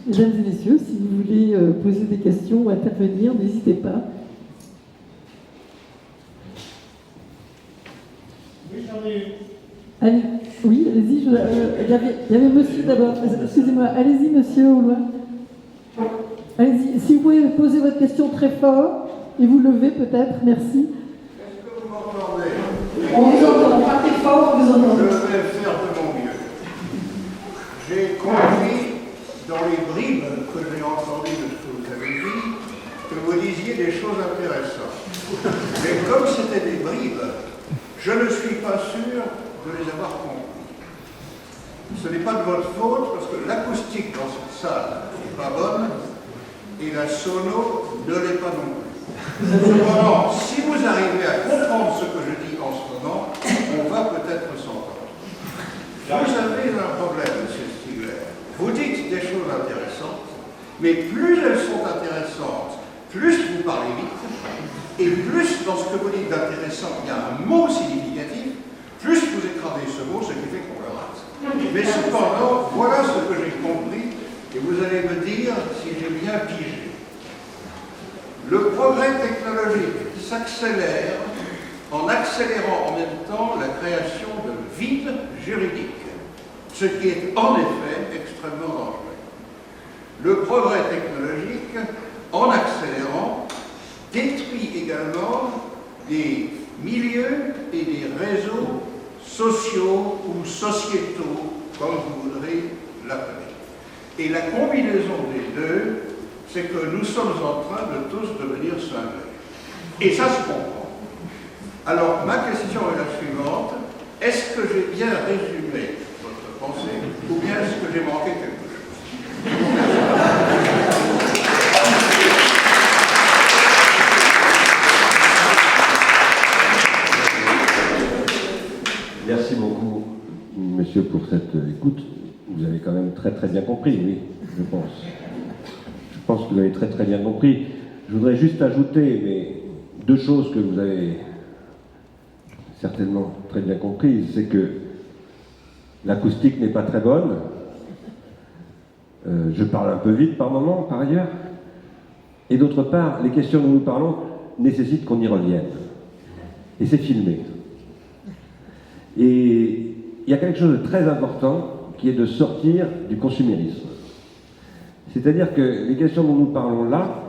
Mesdames et messieurs, si vous voulez poser des questions ou intervenir, n'hésitez pas. Oui, j'en ai une. Allez, oui, allez-y, il y avait monsieur d'abord. Excusez-moi, allez-y, monsieur au loin. Allez-y, si vous pouvez poser votre question très fort et vous lever peut-être, merci. Est-ce que vous m'entendez? On vous entend, partez fort, on vous entend. Je vais faire de mon mieux. J'ai compris dans les bribes que j'ai entendues de ce que vous avez dit, que vous disiez des choses intéressantes. Mais comme c'était des bribes, je ne suis pas sûr de les avoir compris. Ce n'est pas de votre faute, parce que l'acoustique dans cette salle n'est pas bonne, et la sono ne l'est pas non plus. Cependant, si vous arrivez à comprendre ce que je dis en ce moment, on va peut-être s'entendre. Vous avez un problème, M. Stigler. Vous dites des choses intéressantes, mais plus elles sont intéressantes, plus vous parlez vite, et plus dans ce que vous dites d'intéressant, il y a un mot significatif, plus vous écrasez ce mot, ce qui fait qu'on le rate. Mais cependant, voilà ce que j'ai compris, et vous allez me dire si j'ai bien pigé. Le progrès technologique s'accélère en accélérant en même temps la création de vides juridiques, ce qui est en effet extrêmement dangereux. Le progrès technologique, en accélérant, détruit également des milieux et des réseaux sociaux ou sociétaux, comme vous voudrez l'appeler. Et la combinaison des deux, c'est que nous sommes en train de tous devenir cinglés. Et ça se comprend. Alors, ma question est la suivante. Est-ce que j'ai bien résumé votre pensée, ou bien est-ce que j'ai manqué quelque chose? Merci beaucoup, monsieur, pour cette écoute. Vous avez quand même très très bien compris, oui, je pense. Je pense que vous avez très très bien compris. Je voudrais juste ajouter deux choses que vous avez certainement très bien comprises. C'est que l'acoustique n'est pas très bonne. Je parle un peu vite par moment, par ailleurs. Et d'autre part, les questions dont nous parlons nécessitent qu'on y revienne. Et c'est filmé. Et il y a quelque chose de très important qui est de sortir du consumérisme. C'est-à-dire que les questions dont nous parlons là,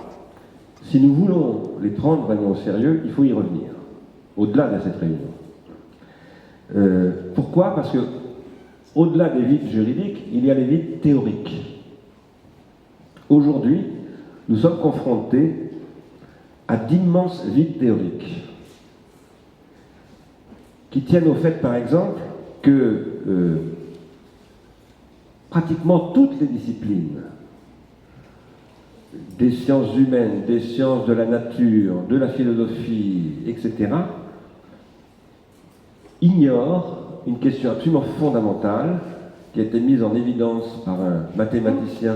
si nous voulons les prendre vraiment au sérieux, il faut y revenir, au-delà de cette réunion. Pourquoi? Parce que, au-delà des vides juridiques, il y a les vides théoriques. Aujourd'hui, nous sommes confrontés à d'immenses vides théoriques qui tiennent au fait, par exemple, que pratiquement toutes les disciplines des sciences humaines, des sciences de la nature, de la philosophie, etc., ignorent une question absolument fondamentale qui a été mise en évidence par un mathématicien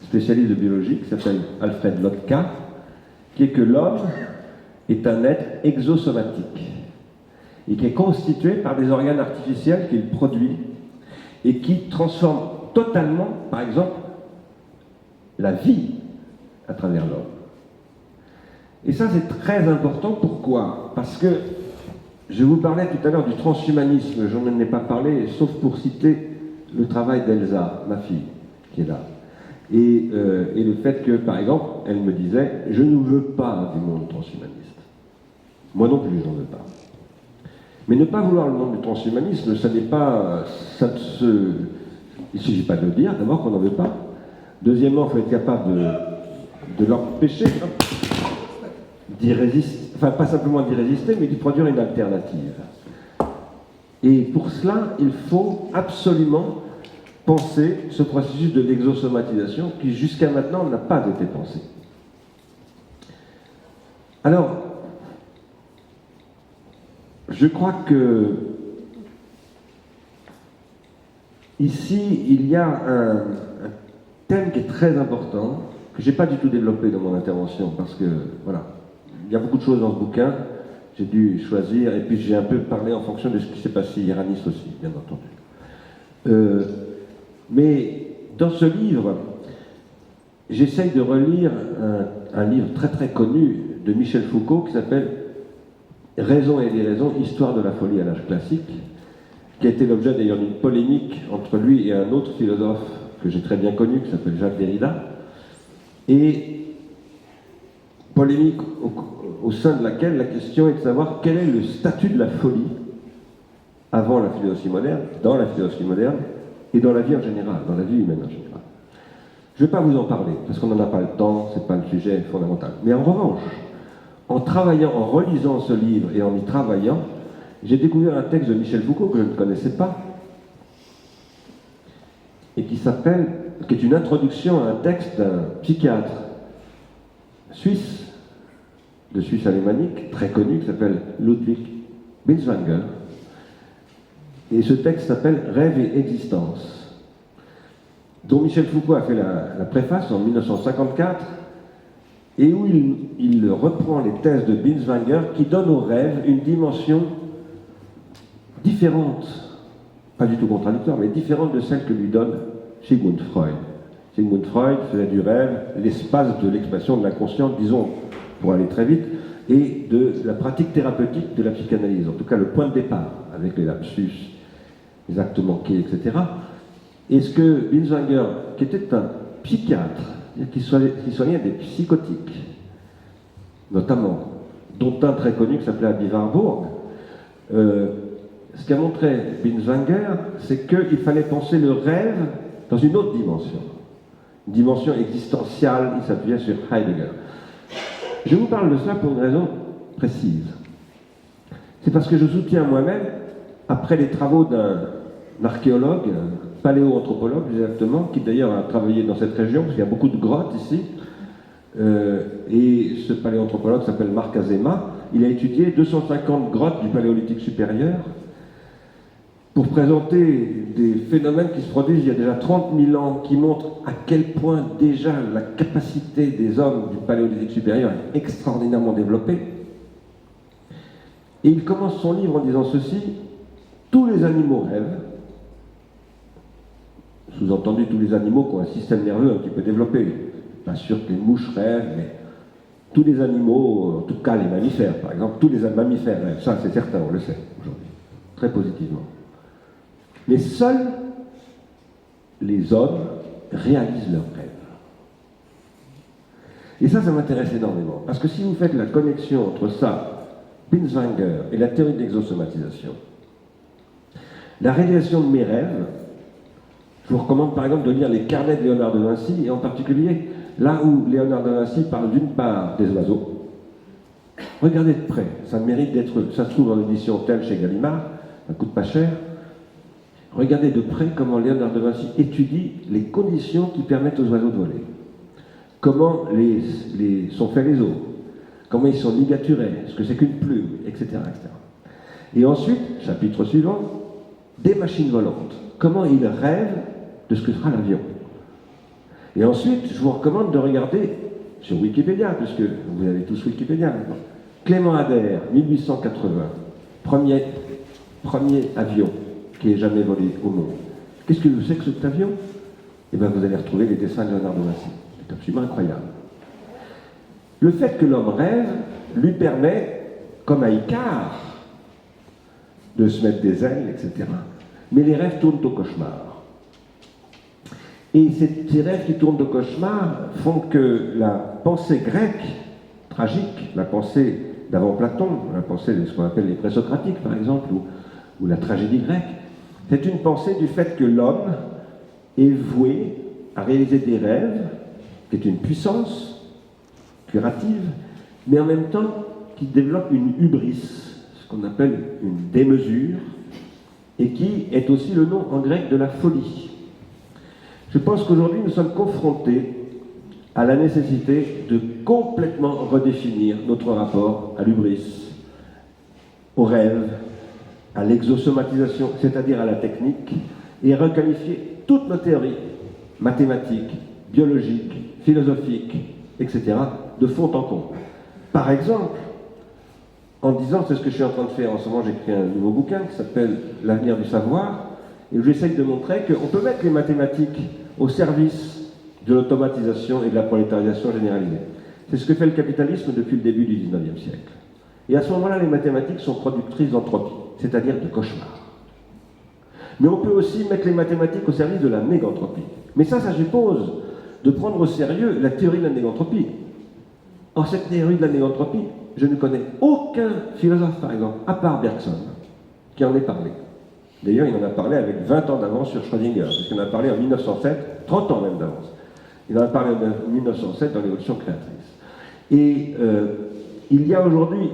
spécialiste de biologie qui s'appelle Alfred Lotka, qui est que l'homme est un être exosomatique et qui est constitué par des organes artificiels qu'il produit et qui transforment totalement, par exemple, la vie à travers l'homme. Et ça, c'est très important. Pourquoi? Parce que je vous parlais tout à l'heure du transhumanisme, je n'en ai pas parlé, sauf pour citer le travail d'Elsa, ma fille, qui est là. Et le fait que, par exemple, elle me disait « Je ne veux pas du monde transhumaniste. » Moi non plus, je n'en veux pas. Mais ne pas vouloir le monde du transhumanisme, ça n'est pas... il ne suffit pas de le dire, d'abord qu'on n'en veut pas. Deuxièmement, il faut être capable de l'empêcher, d'y résister, enfin pas simplement d'y résister, mais d'y produire une alternative. Et pour cela, il faut absolument penser ce processus de l'exosomatisation qui jusqu'à maintenant n'a pas été pensé. Alors, je crois que ici, il y a un thème qui est très important, que je n'ai pas du tout développé dans mon intervention, parce que, voilà, il y a beaucoup de choses dans ce bouquin, j'ai dû choisir, et puis j'ai un peu parlé en fonction de ce qui s'est passé hier à Nice aussi, bien entendu. Mais dans ce livre, j'essaye de relire un livre très très connu de Michel Foucault qui s'appelle Raison et déraison, histoire de la folie à l'âge classique, qui a été l'objet d'ailleurs d'une polémique entre lui et un autre philosophe que j'ai très bien connu, qui s'appelle Jacques Derrida, et polémique au sein de laquelle la question est de savoir quel est le statut de la folie avant la philosophie moderne, dans la philosophie moderne, et dans la vie en général, dans la vie humaine en général. Je ne vais pas vous en parler, parce qu'on n'en a pas le temps, ce n'est pas le sujet fondamental. Mais en revanche, en travaillant, en relisant ce livre et en y travaillant, j'ai découvert un texte de Michel Foucault que je ne connaissais pas, et qui est une introduction à un texte d'un psychiatre suisse, de Suisse alémanique, très connu, qui s'appelle Ludwig Binswanger. Et ce texte s'appelle Rêve et existence, dont Michel Foucault a fait la préface en 1954, et où il reprend les thèses de Binswanger qui donnent au rêve une dimension différente, pas du tout contradictoire, mais différente de celle que lui donne Sigmund Freud. Sigmund Freud faisait du rêve l'espace de l'expression de l'inconscient, disons, pour aller très vite, et de la pratique thérapeutique de la psychanalyse, en tout cas le point de départ, avec les lapsus, les actes manqués, etc. Et ce que Binswanger, qui était un psychiatre, qui soignait des psychotiques, notamment, dont un très connu qui s'appelait Abby Warburg, ce qu'a montré Binswanger, c'est qu'il fallait penser le rêve dans une autre dimension, une dimension existentielle. Il s'appuyait sur Heidegger. Je vous parle de cela pour une raison précise. C'est parce que je soutiens moi-même, après les travaux d'un archéologue, un paléoanthropologue exactement, qui d'ailleurs a travaillé dans cette région, parce qu'il y a beaucoup de grottes ici, et ce paléoanthropologue s'appelle Marc Azema. Il a étudié 250 grottes du Paléolithique supérieur pour présenter des phénomènes qui se produisent il y a déjà 30 000 ans, qui montrent à quel point déjà la capacité des hommes du Paléolithique supérieur est extraordinairement développée. Et il commence son livre en disant ceci: tous les animaux rêvent, sous-entendu tous les animaux qui ont un système nerveux un petit peu développé. Pas sûr que les mouches rêvent, mais tous les animaux, en tout cas les mammifères par exemple, tous les mammifères rêvent, ça c'est certain, on le sait aujourd'hui, très positivement. Mais seuls les hommes réalisent leurs rêves. Et ça m'intéresse énormément, parce que si vous faites la connexion entre ça, Binswanger, et la théorie de l'exosomatisation, la réalisation de mes rêves, je vous recommande par exemple de lire les carnets de Léonard de Vinci, et en particulier là où Léonard de Vinci parle d'une part des oiseaux. Regardez de près, ça mérite d'être, ça se trouve en édition telle chez Gallimard, ça coûte pas cher. Regardez de près comment Léonard de Vinci étudie les conditions qui permettent aux oiseaux de voler. Comment sont faits les os, comment ils sont ligaturés, ce que c'est qu'une plume, etc., etc. Et ensuite, chapitre suivant, des machines volantes. Comment ils rêvent de ce que sera l'avion. Et ensuite, je vous recommande de regarder sur Wikipédia, puisque vous avez tous Wikipédia maintenant. Clément Ader, 1880, premier avion qui ait jamais volé au monde. Qu'est-ce que c'est que cet avion? Eh bien, vous allez retrouver les dessins de Léonard de Vinci. C'est absolument incroyable. Le fait que l'homme rêve lui permet, comme à Icare, de se mettre des ailes, etc. Mais les rêves tournent au cauchemar. Et ces rêves qui tournent au cauchemar font que la pensée grecque, tragique, la pensée d'avant Platon, la pensée de ce qu'on appelle les présocratiques par exemple, ou la tragédie grecque, c'est une pensée du fait que l'homme est voué à réaliser des rêves, qui est une puissance curative, mais en même temps qui développe une hubris, ce qu'on appelle une démesure, et qui est aussi le nom en grec de la folie. Je pense qu'aujourd'hui nous sommes confrontés à la nécessité de complètement redéfinir notre rapport à l'hubris, au rêve, à l'exosomatisation, c'est-à-dire à la technique, et requalifier toutes nos théories mathématiques, biologiques, philosophiques, etc., de fond en comble. Par exemple, en disant, c'est ce que je suis en train de faire en ce moment, j'écris un nouveau bouquin qui s'appelle L'avenir du savoir, et où j'essaye de montrer qu'on peut mettre les mathématiques au service de l'automatisation et de la prolétarisation généralisée. C'est ce que fait le capitalisme depuis le début du XIXe siècle. Et à ce moment-là, les mathématiques sont productrices d'entropie, c'est-à-dire de cauchemars. Mais on peut aussi mettre les mathématiques au service de la négantropie. Mais ça suppose de prendre au sérieux la théorie de la négantropie. Or, cette théorie de la négantropie, je ne connais aucun philosophe, par exemple, à part Bergson, qui en ait parlé. D'ailleurs, il en a parlé avec 20 ans d'avance sur Schrödinger, puisqu'il en a parlé en 1907, 30 ans même d'avance. Il en a parlé en 1907 dans l'évolution créatrice. Et il y a aujourd'hui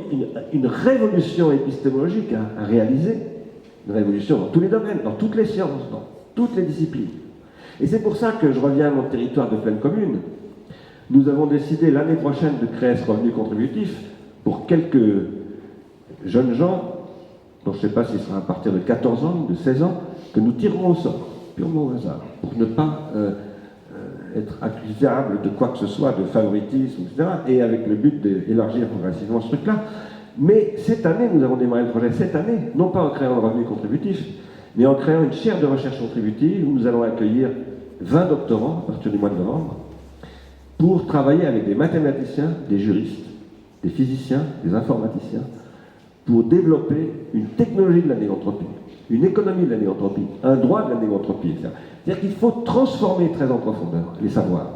une révolution épistémologique à réaliser, une révolution dans tous les domaines, dans toutes les sciences, dans toutes les disciplines. Et c'est pour ça que je reviens à mon territoire de pleine commune. Nous avons décidé l'année prochaine de créer ce revenu contributif pour quelques jeunes gens, dont je ne sais pas s'il sera à partir de 14 ans, de 16 ans, que nous tirerons au sort, purement au hasard, pour ne pas être accusable de quoi que ce soit, de favoritisme, etc., et avec le but d'élargir progressivement ce truc-là. Mais cette année, nous avons démarré le projet cette année, non pas en créant le revenu contributif, mais en créant une chaire de recherche contributive où nous allons accueillir 20 doctorants à partir du mois de novembre pour travailler avec des mathématiciens, des juristes, des physiciens, des informaticiens, pour développer une technologie de la négantropie, une économie de la négantropie, un droit de la négantropie, etc. C'est-à-dire qu'il faut transformer très en profondeur les savoirs.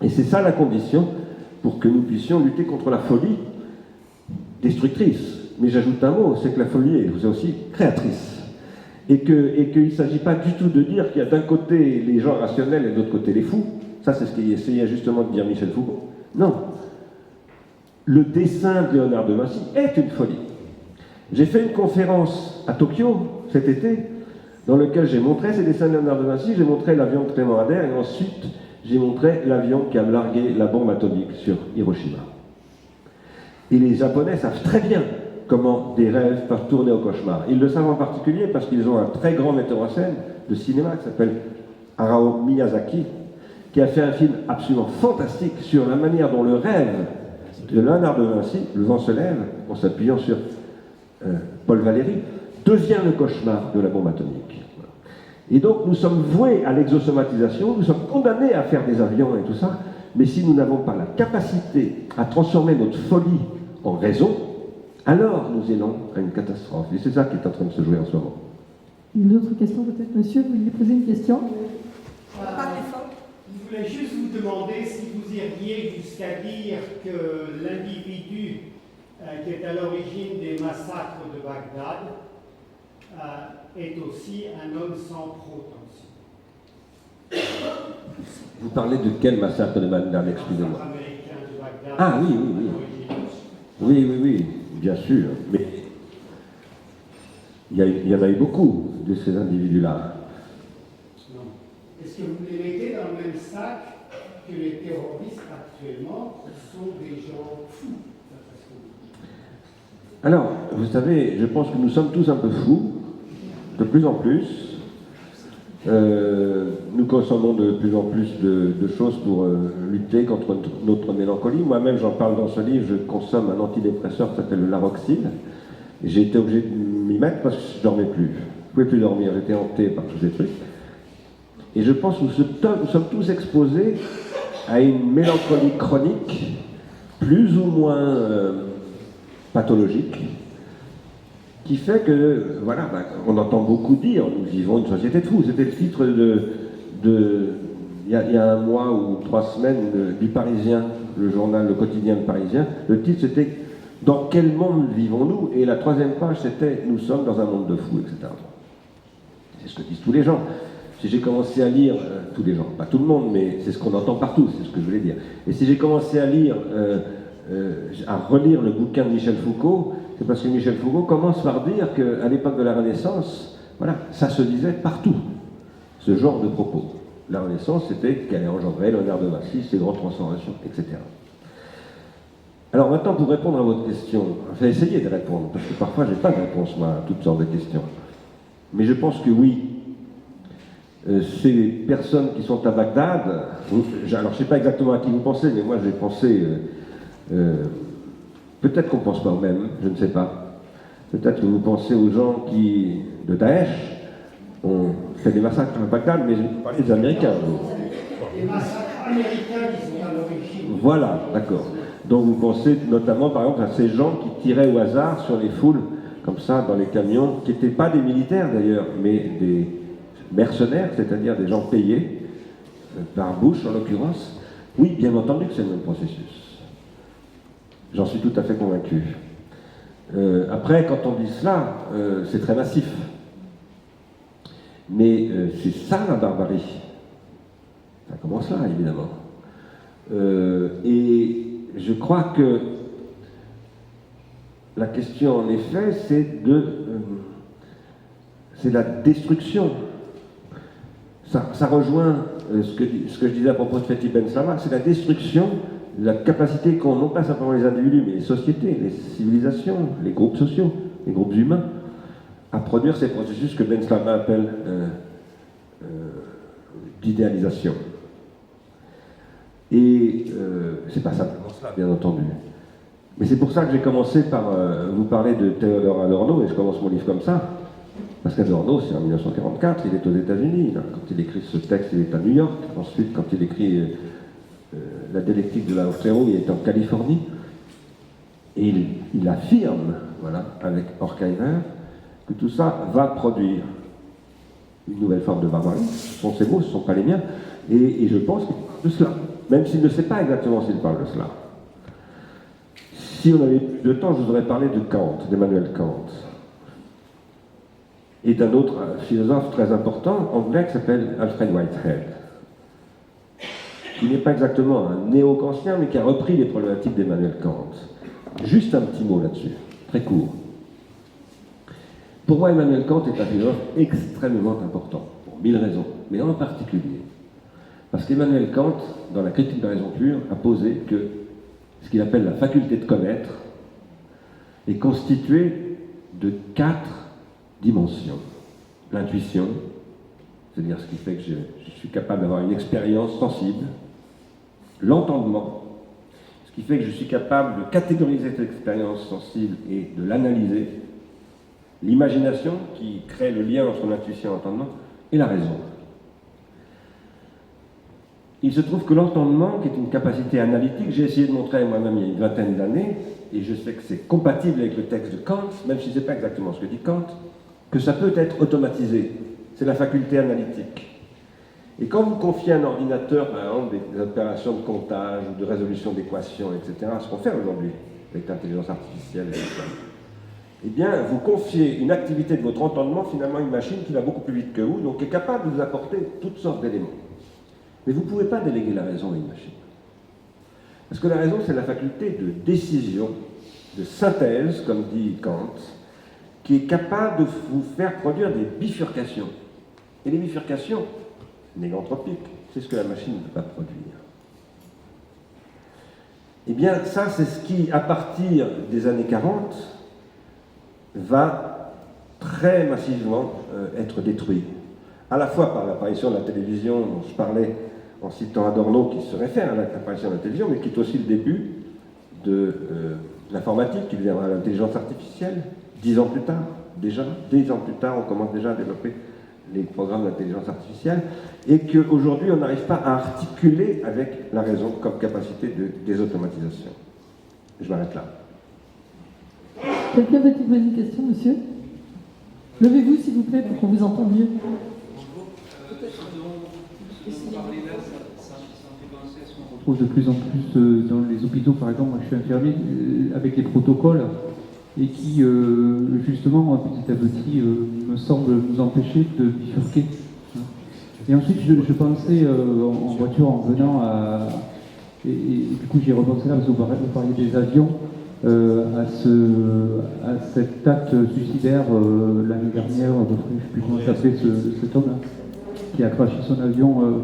Et c'est ça la condition pour que nous puissions lutter contre la folie destructrice. Mais j'ajoute un mot, c'est que la folie est aussi créatrice. Et qu'il ne s'agit pas du tout de dire qu'il y a d'un côté les gens rationnels et de l'autre côté les fous. Ça, c'est ce qu'essayait justement de dire Michel Foucault. Non. Le dessin de Léonard de Vinci est une folie. J'ai fait une conférence à Tokyo cet été, dans lequel j'ai montré ces dessins de Léonard de Vinci, j'ai montré l'avion de Clément Ader, et ensuite j'ai montré l'avion qui a largué la bombe atomique sur Hiroshima. Et les Japonais savent très bien comment des rêves peuvent tourner au cauchemar. Ils le savent en particulier parce qu'ils ont un très grand metteur en scène de cinéma qui s'appelle Hayao Miyazaki, qui a fait un film absolument fantastique sur la manière dont le rêve de Léonard de Vinci, Le vent se lève, en s'appuyant sur Paul Valéry, devient le cauchemar de la bombe atomique. Et donc nous sommes voués à l'exosomatisation, nous sommes condamnés à faire des avions et tout ça, mais si nous n'avons pas la capacité à transformer notre folie en raison, alors nous allons à une catastrophe. Et c'est ça qui est en train de se jouer en ce moment. Une autre question peut-être, monsieur, vous vouliez poser une question? Je voulais juste vous demander si vous iriez jusqu'à dire que l'individu qui est à l'origine des massacres de Bagdad est aussi un homme sans protension. Vous parlez de quel massacre de Bagdad, excusez-moi? Américain de Bagdad. Ah oui, oui, bien sûr. Mais il y en a eu beaucoup de ces individus-là. Non. Est-ce que vous les mettez dans le même sac que les terroristes actuellement, qui sont des gens fous? Alors, vous savez, je pense que nous sommes tous un peu fous, de plus en plus. Nous consommons de plus en plus de choses pour lutter contre notre mélancolie. Moi-même, j'en parle dans ce livre, je consomme un antidépresseur qui s'appelle le Laroxyl. J'ai été obligé de m'y mettre parce que je ne dormais plus. Je ne pouvais plus dormir, j'étais hanté par tous ces trucs. Et je pense que nous sommes tous exposés à une mélancolie chronique, plus ou moins pathologique, qui fait que, voilà, on entend beaucoup dire, nous vivons une société de fous. C'était le titre il y a un mois ou 3 semaines du Parisien, le journal, le quotidien Le Parisien. Le titre c'était « Dans quel monde vivons-nous » et la 3e page c'était « Nous sommes dans un monde de fous », etc. C'est ce que disent tous les gens. Si j'ai commencé à lire, tous les gens, pas tout le monde, mais c'est ce qu'on entend partout, c'est ce que je voulais dire. Et si j'ai commencé à lire, à relire le bouquin de Michel Foucault, c'est parce que Michel Foucault commence par dire qu'à l'époque de la Renaissance, voilà, ça se disait partout, ce genre de propos. La Renaissance, c'était qu'elle allait engendrer Léonard de Vinci, ses grandes transformations, etc. Alors maintenant, pour répondre à votre question, je vais essayer de répondre, parce que parfois, je n'ai pas de réponse, moi, à toutes sortes de questions. Mais je pense que oui, ces personnes qui sont à Bagdad, alors je ne sais pas exactement à qui vous pensez, mais moi j'ai pensé, peut-être qu'on ne pense pas aux mêmes, je ne sais pas. Peut-être que vous pensez aux gens qui, de Daesh, ont fait des massacres à Bagdad, mais vous parlez des Américains. Les massacres américains qui sont à l'origine. Voilà, d'accord. Donc vous pensez notamment par exemple à ces gens qui tiraient au hasard sur les foules, comme ça, dans les camions, qui n'étaient pas des militaires d'ailleurs, mais des mercenaires, c'est-à-dire des gens payés, par Bush en l'occurrence. Oui, bien entendu que c'est le même processus. J'en suis tout à fait convaincu. Après, quand on dit cela, c'est très massif. Mais c'est ça la barbarie. Ça commence là, évidemment. Et je crois que la question, en effet, c'est la destruction. Ça rejoint ce que je disais à propos de Fethi Ben Slama, c'est la destruction de la capacité qu'ont non pas simplement les individus, mais les sociétés, les civilisations, les groupes sociaux, les groupes humains, à produire ces processus que Ben Slama appelle d'idéalisation. Et c'est pas simplement cela, bien entendu. Mais c'est pour ça que j'ai commencé par vous parler de Théodore Adorno, et je commence mon livre comme ça, parce qu'Adorno, c'est en 1944, il est aux États-Unis. Quand il écrit ce texte, il est à New York. Ensuite, quand il écrit La dialectique de la Aufklärung, il est en Californie. Et il affirme, voilà, avec Horkheimer, que tout ça va produire une nouvelle forme de barbarie. Ce sont ses mots, ce ne sont pas les miens. Et je pense qu'il parle de cela, même s'il ne sait pas exactement s'il parle de cela. Si on avait plus de temps, je vous aurais parlé de Kant, d'Emmanuel Kant, et d'un autre philosophe très important anglais qui s'appelle Alfred Whitehead, qui n'est pas exactement un néo-kantien, mais qui a repris les problématiques d'Emmanuel Kant. Juste un petit mot là-dessus, très court. Pour moi, Emmanuel Kant est un philosophe extrêmement important, pour 1000 raisons, mais en particulier parce qu'Emmanuel Kant, dans la critique de la raison pure, a posé que ce qu'il appelle la faculté de connaître est constituée de 4 dimensions. L'intuition, c'est-à-dire ce qui fait que je suis capable d'avoir une expérience sensible. L'entendement, ce qui fait que je suis capable de catégoriser cette expérience sensible et de l'analyser. L'imagination, qui crée le lien entre l'intuition et l'entendement, et la raison. Il se trouve que l'entendement, qui est une capacité analytique, j'ai essayé de montrer moi-même il y a une vingtaine d'années, et je sais que c'est compatible avec le texte de Kant, même si ce n'est pas exactement ce que dit Kant, que ça peut être automatisé. C'est la faculté analytique. Et quand vous confiez à un ordinateur, par exemple, des opérations de comptage ou de résolution d'équations, etc., ce qu'on fait aujourd'hui avec l'intelligence artificielle et tout ça, eh bien, vous confiez une activité de votre entendement finalement à une machine qui va beaucoup plus vite que vous, donc qui est capable de vous apporter toutes sortes d'éléments. Mais vous ne pouvez pas déléguer la raison à une machine. Parce que la raison, c'est la faculté de décision, de synthèse, comme dit Kant, qui est capable de vous faire produire des bifurcations. Et les bifurcations négantropiques, c'est ce que la machine ne peut pas produire. Eh bien, ça, c'est ce qui, à partir des années 40, va très massivement être détruit. À la fois par l'apparition de la télévision, dont je parlais en citant Adorno, qui se réfère à l'apparition de la télévision, mais qui est aussi le début de l'informatique, qui deviendra l'intelligence artificielle, 10 ans plus tard, déjà, 10 ans plus tard, on commence déjà à développer les programmes d'intelligence artificielle, et qu'aujourd'hui, on n'arrive pas à articuler avec la raison comme capacité de désautomatisation. Je m'arrête là. Quelqu'un veut-il poser une question, monsieur? Levez-vous, s'il vous plaît, pour qu'on vous entende mieux. On retrouve de plus en plus dans les hôpitaux, par exemple, moi je suis infirmier, avec les protocoles, et qui, justement, petit à petit, me semble nous empêcher de bifurquer. Et ensuite, je pensais, en voiture, en venant à... Et du coup, j'y ai repensé là, parce que vous parliez des avions, à cet acte suicidaire l'année dernière, je ne sais plus comment s'appelait cet homme-là, qui a craché son avion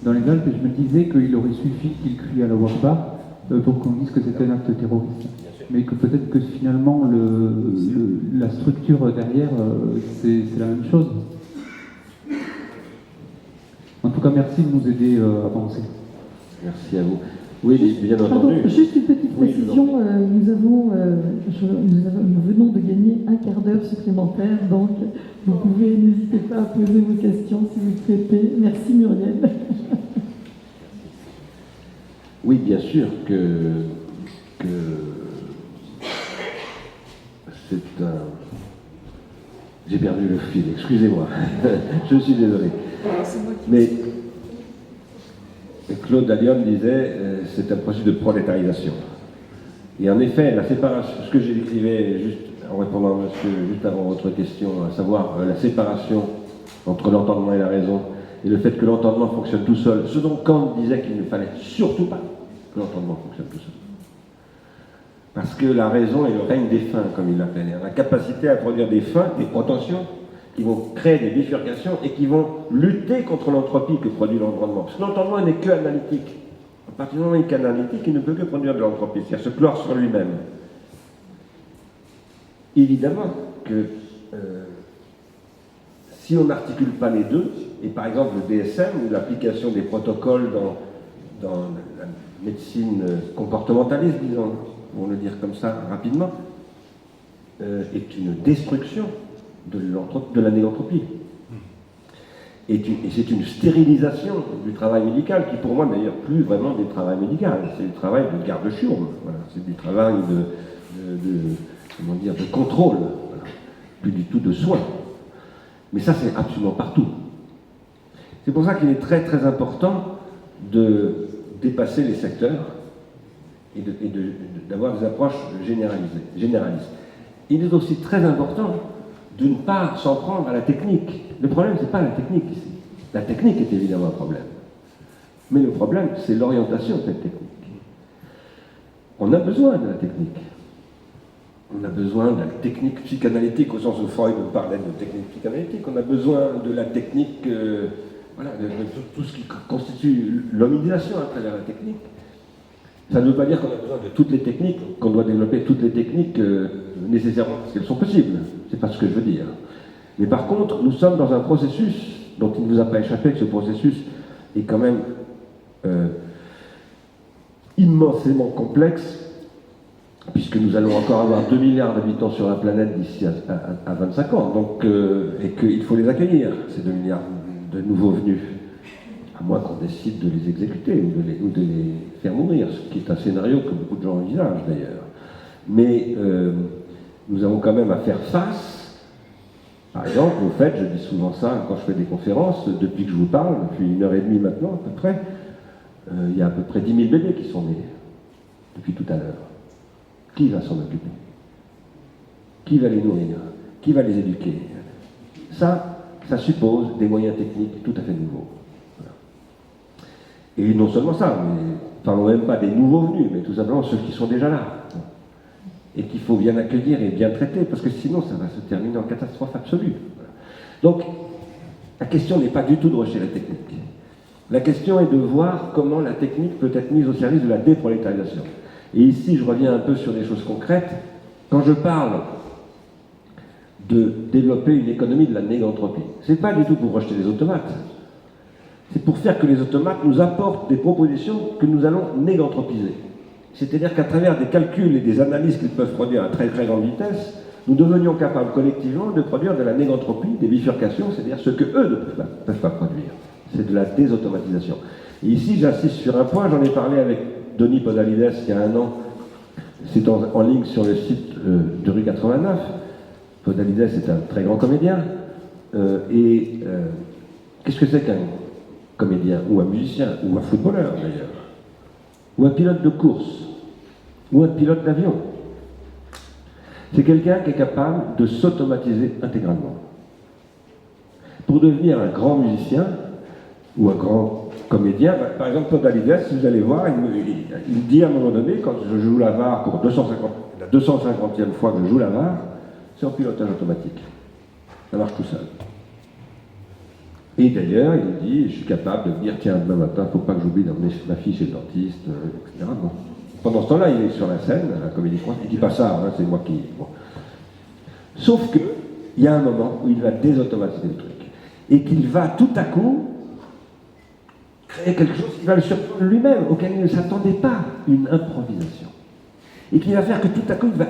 dans les Alpes, et je me disais qu'il aurait suffi qu'il crie à la Wakba pour qu'on dise que c'était un acte terroriste. Mais que peut-être que finalement la structure derrière, c'est la même chose. En tout cas, merci de nous aider à avancer. Merci à vous. Oui, bien entendu. Pardon, juste une petite précision. Nous venons de gagner un quart d'heure supplémentaire, donc vous pouvez, n'hésitez pas à poser vos questions si vous le souhaitez. Merci Muriel. Oui, bien sûr que c'est un... J'ai perdu le fil, excusez-moi, je suis désolé. Mais Claude Allione disait c'est un processus de prolétarisation. Et en effet, la séparation, ce que j'ai décrivé juste en répondant à monsieur, juste avant votre question, à savoir la séparation entre l'entendement et la raison, et le fait que l'entendement fonctionne tout seul, ce dont Kant disait qu'il ne fallait surtout pas que l'entendement fonctionne tout seul. Parce que la raison est le règne des fins, comme il l'appelle. Elle a la capacité à produire des fins, des potentiaux, qui vont créer des bifurcations et qui vont lutter contre l'entropie que produit l'environnement. Parce que l'entendement n'est que analytique. À partir du moment où il est qu'analytique, il ne peut que produire de l'entropie, c'est-à-dire se clore sur lui-même. Évidemment que si on n'articule pas les deux, et par exemple le DSM, ou l'application des protocoles dans la médecine comportementaliste, disons, on le dire comme ça rapidement, est une destruction de la négantropie. Et c'est une stérilisation du travail médical, qui pour moi d'ailleurs plus vraiment du travail médical, c'est du travail de garde-chiourme, voilà. C'est du travail de contrôle, voilà. Plus du tout de soin. Mais ça c'est absolument partout. C'est pour ça qu'il est très très important de dépasser les secteurs et d'avoir des approches généralistes. Il est aussi très important de ne pas s'en prendre à la technique. Le problème, ce n'est pas la technique ici. La technique est évidemment un problème. Mais le problème, c'est l'orientation de cette technique. On a besoin de la technique. On a besoin de la technique psychanalytique, au sens où Freud parlait de technique psychanalytique. On a besoin de la technique, voilà, de tout ce qui constitue l'hominisation à travers la technique. Ça ne veut pas dire qu'on a besoin de toutes les techniques, qu'on doit développer toutes les techniques nécessairement parce qu'elles sont possibles. C'est pas ce que je veux dire. Mais par contre, nous sommes dans un processus dont il ne vous a pas échappé que ce processus est quand même immensément complexe, puisque nous allons encore avoir 2 milliards d'habitants sur la planète d'ici à 25 ans, donc, et qu'il faut les accueillir, ces 2 milliards de nouveaux venus, à moins qu'on décide de les exécuter ou de les faire mourir, ce qui est un scénario que beaucoup de gens envisagent d'ailleurs. Mais nous avons quand même à faire face, par exemple, au fait, je dis souvent ça quand je fais des conférences, depuis que je vous parle, depuis 1h30 maintenant à peu près, il y a à peu près 10 000 bébés qui sont nés depuis tout à l'heure. Qui va s'en occuper? Qui va les nourrir? Qui va les éduquer? Ça suppose des moyens techniques tout à fait nouveaux. Et non seulement ça, mais parlons même pas des nouveaux venus, mais tout simplement ceux qui sont déjà là. Et qu'il faut bien accueillir et bien traiter, parce que sinon ça va se terminer en catastrophe absolue. Donc, la question n'est pas du tout de rejeter la technique. La question est de voir comment la technique peut être mise au service de la déprolétarisation. Et ici, je reviens un peu sur des choses concrètes. Quand je parle de développer une économie de la négantropie, c'est pas du tout pour rejeter les automates. C'est pour faire que les automates nous apportent des propositions que nous allons négantropiser. C'est-à-dire qu'à travers des calculs et des analyses qu'ils peuvent produire à très très grande vitesse, nous devenions capables collectivement de produire de la négantropie, des bifurcations, c'est-à-dire ce que eux ne peuvent pas produire. C'est de la désautomatisation. Et ici, j'insiste sur un point, j'en ai parlé avec Denis Podalides il y a 1 an, c'est en ligne sur le site de rue 89. Podalides est un très grand comédien, qu'est-ce que c'est qu'un comédien, ou un musicien, ou un footballeur d'ailleurs, ou un pilote de course, ou un pilote d'avion? C'est quelqu'un qui est capable de s'automatiser intégralement. Pour devenir un grand musicien, ou un grand comédien, par exemple Podalides, si vous allez voir, il dit à un moment donné, quand je joue la VAR pour la 250e fois que je joue la VAR, c'est en pilotage automatique. Ça marche tout seul. Et d'ailleurs, il dit, je suis capable de dire, tiens, demain matin, il ne faut pas que j'oublie d'emmener ma fille chez le dentiste, etc. Bon. Pendant ce temps-là, il est sur la scène, à la Comédie Française, il ne dit pas ça, hein, c'est moi qui... Bon. Sauf qu'il y a un moment où il va désautomatiser le truc. Et qu'il va tout à coup créer quelque chose qui va le surprendre lui-même, auquel il ne s'attendait pas, une improvisation. Et qui va faire que tout à coup, il va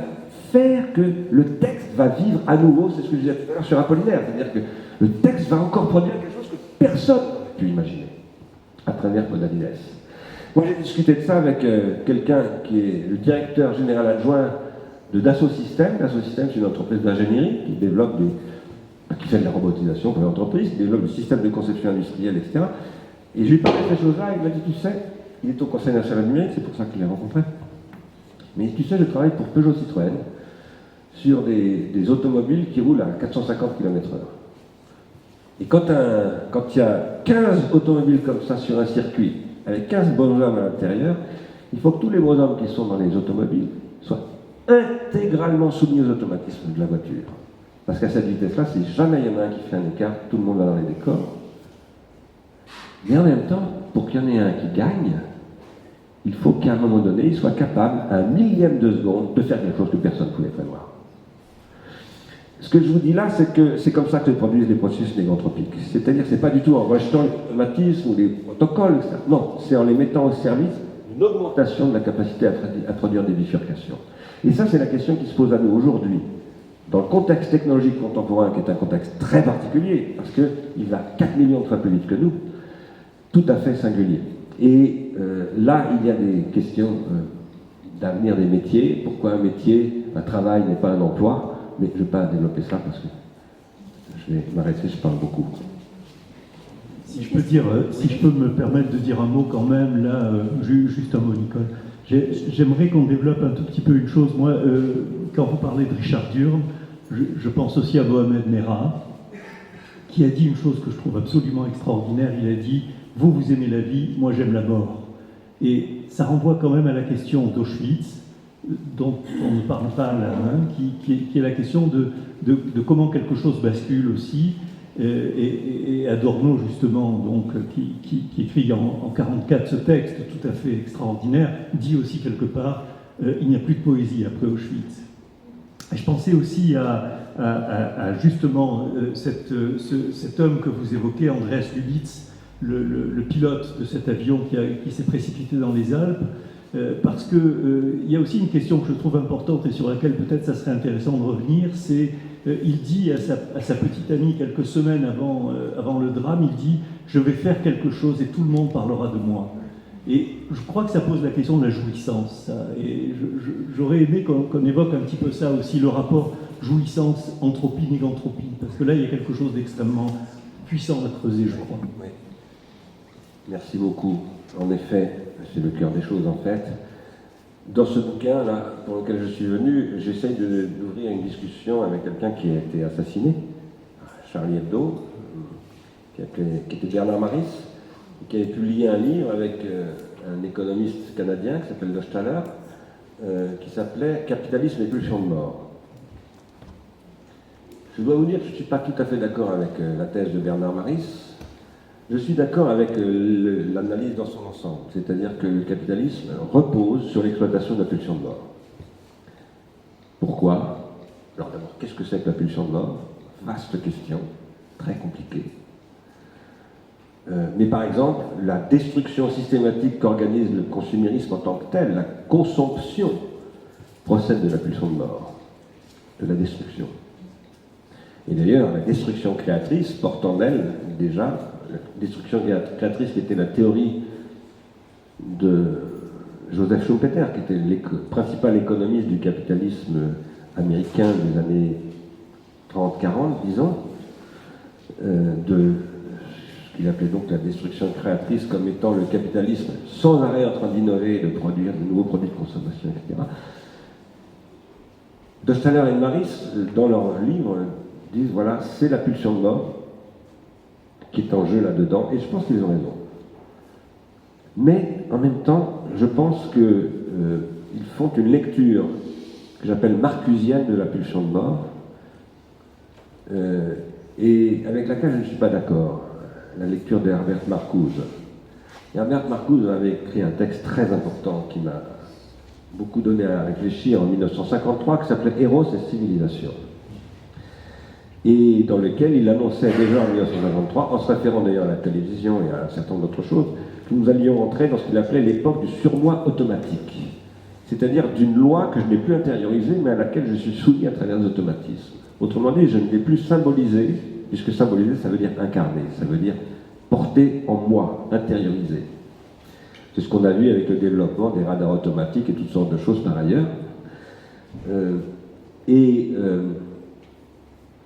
faire que le texte va vivre à nouveau, c'est ce que je disais tout à l'heure sur Apollinaire, c'est-à-dire que le texte va encore produire quelque chose que personne n'aurait pu imaginer à travers Podalides. Moi, j'ai discuté de ça avec quelqu'un qui est le directeur général adjoint de Dassault Systèmes. Dassault Systèmes, c'est une entreprise d'ingénierie qui développe qui fait de la robotisation pour les entreprises, qui développe le système de conception industrielle, etc. Et je lui ai parlé de ces choses-là, il m'a dit, tu sais, il est au Conseil national numérique, c'est pour ça qu'il l'a rencontré. Mais tu sais, je travaille pour Peugeot Citroën sur des automobiles qui roulent à 450 km/h. Et quand il y a 15 automobiles comme ça sur un circuit, avec 15 bonshommes à l'intérieur, il faut que tous les bonshommes qui sont dans les automobiles soient intégralement soumis aux automatismes de la voiture. Parce qu'à cette vitesse-là, si jamais il y en a un qui fait un écart, tout le monde va dans les décors. Mais en même temps, pour qu'il y en ait un qui gagne, il faut qu'à un moment donné, il soit capable, à un millième de seconde, de faire quelque chose que personne ne pouvait prévoir. Ce que je vous dis là, c'est que c'est comme ça que se produisent les processus négantropiques. C'est-à-dire que ce n'est pas du tout en rejetant les automatismes ou les protocoles, etc. Non, c'est en les mettant au service d'une augmentation de la capacité à produire des bifurcations. Et ça, c'est la question qui se pose à nous aujourd'hui. Dans le contexte technologique contemporain, qui est un contexte très particulier, parce qu'il va 4 millions de fois plus vite que nous, tout à fait singulier. Et là, il y a des questions d'avenir des métiers. Pourquoi un métier, un travail n'est pas un emploi? Mais je ne vais pas développer ça parce que je vais m'arrêter, je parle beaucoup. Si je peux me permettre de dire un mot quand même, là, juste un mot, Nicole. J'aimerais qu'on développe un tout petit peu une chose. Moi, quand vous parlez de Richard Durn, je pense aussi à Mohamed Merah, qui a dit une chose que je trouve absolument extraordinaire. Il a dit « Vous aimez la vie, moi j'aime la mort ». Et ça renvoie quand même à la question d'Auschwitz, dont on ne parle pas là, qui est la question de comment quelque chose bascule aussi. Et Adorno, justement, donc, qui écrit en 1944 ce texte tout à fait extraordinaire, dit aussi quelque part il n'y a plus de poésie après Auschwitz. Et je pensais aussi à justement cet homme que vous évoquez, Andreas Lubitz, le pilote de cet avion qui s'est précipité dans les Alpes, parce qu'il y a aussi une question que je trouve importante et sur laquelle peut-être ça serait intéressant de revenir, c'est il dit à sa petite amie quelques semaines avant le drame, il dit « Je vais faire quelque chose et tout le monde parlera de moi ». Et je crois que ça pose la question de la jouissance. Ça. Et j'aurais aimé qu'on évoque un petit peu ça aussi, le rapport jouissance, entropie, négantropie, parce que là, il y a quelque chose d'extrêmement puissant à creuser, je crois. Oui. Merci beaucoup. En effet, c'est le cœur des choses, en fait. Dans ce bouquin-là, pour lequel je suis venu, j'essaye d'ouvrir une discussion avec quelqu'un qui a été assassiné, Charlie Hebdo, qui était Bernard Maris, qui avait publié un livre avec un économiste canadien qui s'appelle Dostaller, qui s'appelait « Capitalisme et pulsion de mort ». Je dois vous dire que je ne suis pas tout à fait d'accord avec la thèse de Bernard Maris. Je suis d'accord avec l'analyse dans son ensemble, c'est-à-dire que le capitalisme repose sur l'exploitation de la pulsion de mort. Pourquoi? Alors d'abord, qu'est-ce que c'est que la pulsion de mort? Vaste question, très compliquée. Mais par exemple, la destruction systématique qu'organise le consumérisme en tant que tel, la consomption, procède de la pulsion de mort, de la destruction. Et d'ailleurs, la destruction créatrice porte en elle déjà, la destruction créatrice qui était la théorie de Joseph Schumpeter, qui était le principal économiste du capitalisme américain des années 30-40, disons, de ce qu'il appelait donc la destruction créatrice comme étant le capitalisme sans arrêt en train d'innover, de produire de nouveaux produits de consommation, etc. Dostaller et Maris, dans leur livre, disent voilà, c'est la pulsion de mort qui est en jeu là-dedans, et je pense qu'ils ont raison. Mais en même temps, je pense qu'ils font une lecture que j'appelle marcusienne de la pulsion de mort, et avec laquelle je ne suis pas d'accord. La lecture d'Herbert Marcuse. Herbert Marcuse avait écrit un texte très important qui m'a beaucoup donné à réfléchir en 1953, qui s'appelait Eros et civilisation. Et dans lequel il annonçait déjà en 1953, en se référant d'ailleurs à la télévision et à un certain nombre d'autres choses, que nous allions entrer dans ce qu'il appelait l'époque du surmoi automatique. C'est-à-dire d'une loi que je n'ai plus intériorisée, mais à laquelle je suis soumis à travers des automatismes. Autrement dit, je ne l'ai plus symbolisée, puisque symboliser, ça veut dire incarner, ça veut dire porter en moi, intérioriser. C'est ce qu'on a vu avec le développement des radars automatiques et toutes sortes de choses par ailleurs.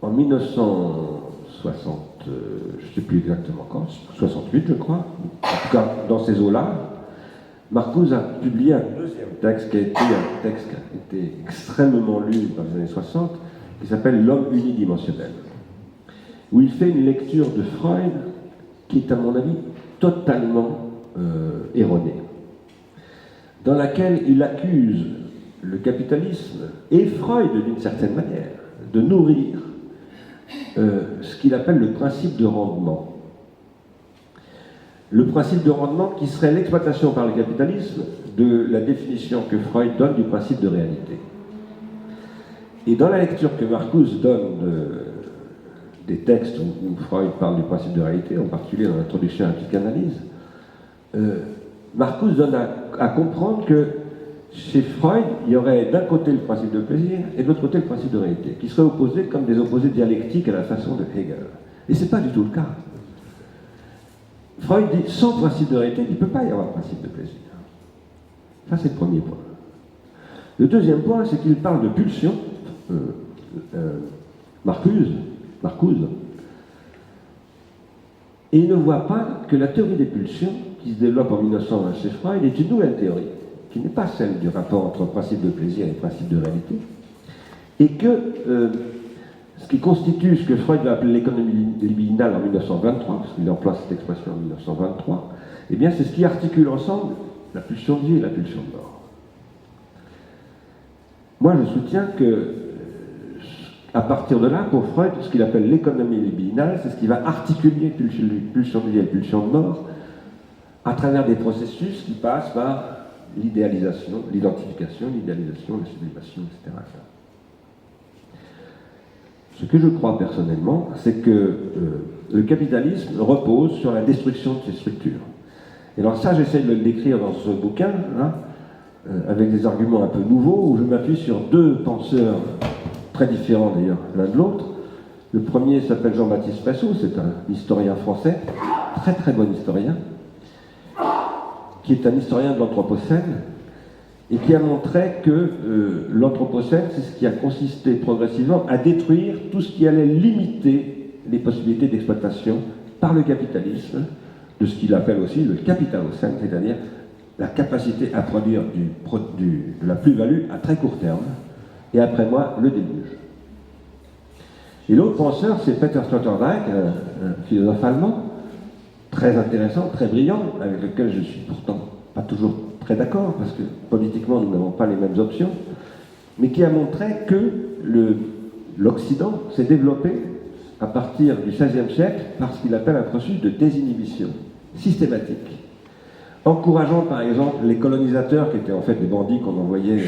En 1960, je ne sais plus exactement quand, 68 je crois, en tout cas dans ces eaux-là, Marcuse a publié un deuxième texte qui a été extrêmement lu dans les années 60, qui s'appelle L'homme unidimensionnel, où il fait une lecture de Freud qui est à mon avis totalement erronée, dans laquelle il accuse le capitalisme et Freud d'une certaine manière de nourrir ce qu'il appelle le principe de rendement. Le principe de rendement qui serait l'exploitation par le capitalisme de la définition que Freud donne du principe de réalité. Et dans la lecture que Marcuse donne des textes où Freud parle du principe de réalité, en particulier dans l'introduction à la psychanalyse, Marcuse donne à comprendre que chez Freud, il y aurait d'un côté le principe de plaisir et de l'autre côté le principe de réalité, qui seraient opposés comme des opposés dialectiques à la façon de Hegel. Et ce n'est pas du tout le cas. Freud dit, sans principe de réalité, il ne peut pas y avoir principe de plaisir. Ça, c'est le premier point. Le deuxième point, c'est qu'il parle de pulsion. Marcuse, et il ne voit pas que la théorie des pulsions, qui se développe en 1920 chez Freud, est une nouvelle théorie, qui n'est pas celle du rapport entre principe de plaisir et principe de réalité, et que ce qui constitue ce que Freud va appeler l'économie libidinale en 1923, parce qu'il emploie cette expression en 1923, eh bien c'est ce qui articule ensemble la pulsion de vie et la pulsion de mort. Moi je soutiens que, à partir de là, pour Freud, ce qu'il appelle l'économie libidinale, c'est ce qui va articuler pulsion de vie et pulsion de mort à travers des processus qui passent par l'idéalisation, l'identification, l'idéalisation, la sublimation, etc. Ce que je crois personnellement, c'est que le capitalisme repose sur la destruction de ses structures. Et alors ça, j'essaie de le décrire dans ce bouquin, là, avec des arguments un peu nouveaux, où je m'appuie sur deux penseurs très différents d'ailleurs l'un de l'autre. Le premier s'appelle Jean-Baptiste Passot, c'est un historien français, très très bon historien, qui est un historien de l'Anthropocène, et qui a montré que l'Anthropocène, c'est ce qui a consisté progressivement à détruire tout ce qui allait limiter les possibilités d'exploitation par le capitalisme, de ce qu'il appelle aussi le capitalocène, c'est-à-dire la capacité à produire de la plus-value à très court terme, et après moi, le déluge. Et l'autre penseur, c'est Peter Sloterdijk, un philosophe allemand, très intéressant, très brillant, avec lequel je suis pourtant pas toujours très d'accord, parce que politiquement nous n'avons pas les mêmes options, mais qui a montré que l'Occident s'est développé à partir du XVIe siècle par ce qu'il appelle un processus de désinhibition systématique, encourageant par exemple les colonisateurs, qui étaient en fait des bandits qu'on envoyait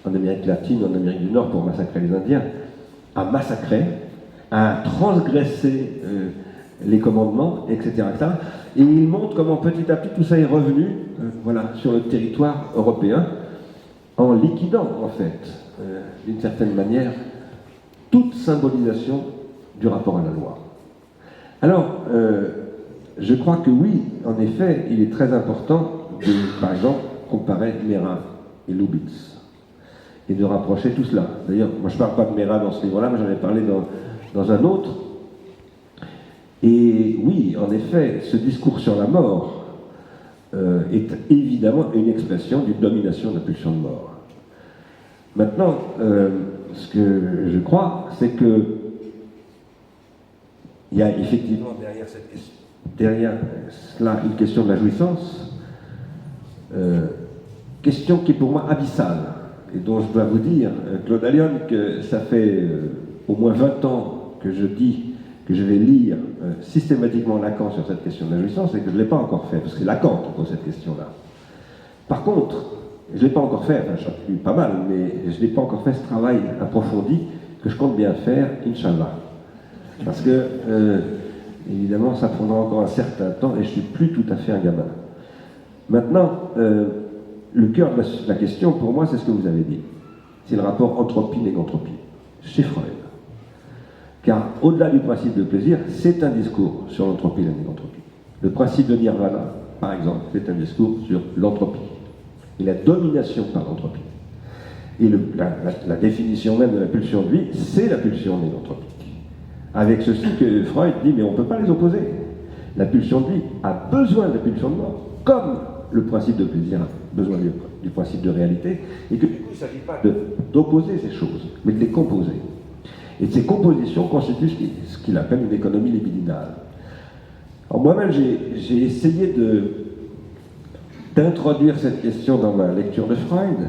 en Amérique latine, en Amérique du Nord pour massacrer les Indiens, à massacrer, à transgresser les commandements, etc., etc. Et il montre comment petit à petit tout ça est revenu sur le territoire européen, en liquidant en fait, d'une certaine manière, toute symbolisation du rapport à la loi. Alors, je crois que oui, en effet, il est très important de, par exemple, comparer Mehra et Lubitz, et de rapprocher tout cela. D'ailleurs, moi je ne parle pas de Mehra dans ce livre-là, mais j'en ai parlé dans un autre. Et oui, en effet, ce discours sur la mort est évidemment une expression d'une domination de la pulsion de mort. Maintenant, ce que je crois, c'est que il y a effectivement derrière cela une question de la jouissance, question qui est pour moi abyssale, et dont je dois vous dire, Claude Allion, que ça fait au moins 20 ans que je dis que je vais lire systématiquement Lacan sur cette question de la jouissance, et que je ne l'ai pas encore fait, parce que c'est Lacan qui pose cette question-là. Par contre, je ne l'ai pas encore fait, enfin je suis pas mal, mais je n'ai pas encore fait ce travail approfondi que je compte bien faire, Inch'Allah. Parce que, évidemment, ça prendra encore un certain temps, et je ne suis plus tout à fait un gamin. Maintenant, le cœur de la question, pour moi, c'est ce que vous avez dit. C'est le rapport entropie-négantropie, chez Freud. Car au-delà du principe de plaisir, c'est un discours sur l'entropie et la négantropie. Le principe de nirvana, par exemple, fait un discours sur l'entropie et la domination par l'entropie. Et la définition même de la pulsion de vie, c'est la pulsion négantropique. Avec ceci que Freud dit, mais on ne peut pas les opposer. La pulsion de vie a besoin de la pulsion de mort, comme le principe de plaisir a besoin du principe de réalité, et que du coup, il ne s'agit pas d'opposer ces choses, mais de les composer. Et ces compositions constituent ce qu'il appelle une économie libidinale. Alors moi-même, j'ai essayé d'introduire cette question dans ma lecture de Freud.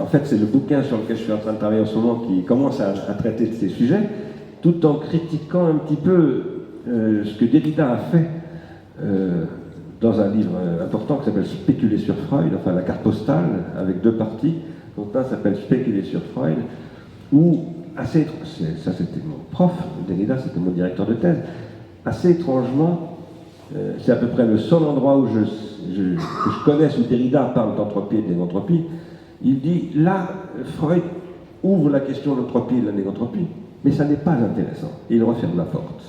En fait, c'est le bouquin sur lequel je suis en train de travailler en ce moment qui commence à traiter de ces sujets, tout en critiquant un petit peu ce que Derrida a fait dans un livre important qui s'appelle Spéculer sur Freud, enfin la carte postale, avec 2 parties, dont un s'appelle Spéculer sur Freud, où, ça c'était mon prof, Derrida c'était mon directeur de thèse, assez étrangement, c'est à peu près le seul endroit où je connaisse où Derrida parle d'entropie et de négantropie. Il dit, là, Freud ouvre la question de l'entropie et de la négantropie, mais ça n'est pas intéressant. Et il referme la porte.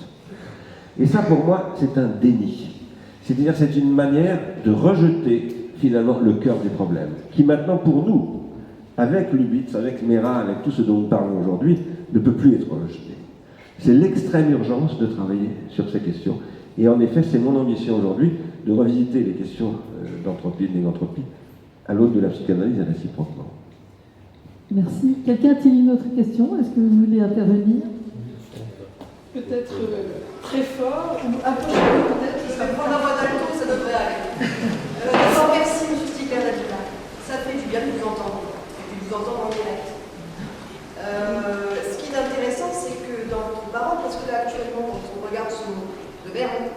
Et ça, pour moi, c'est un déni. C'est-à-dire, c'est une manière de rejeter, finalement, le cœur du problème, qui maintenant, pour nous, avec Lubitz, avec Mera, avec tout ce dont nous parlons aujourd'hui, ne peut plus être rejeté. C'est l'extrême urgence de travailler sur ces questions. Et en effet, c'est mon ambition aujourd'hui de revisiter les questions d'entropie et de négantropie à l'aune de la psychanalyse et réciproquement. Merci. Quelqu'un a-t-il une autre question? Est-ce que vous voulez intervenir? Peut-être très fort, ou approchez-vous peut-être. Je vais prendre la voix d'alto, ça devrait aller. D'abord, merci, M. Sticker d'être là. Ça fait du bien de vous entendre, et de vous entendre en direct. Ce qui est intéressant, c'est que dans votre parole, parce que là, actuellement, quand on regarde ce mot de Verne,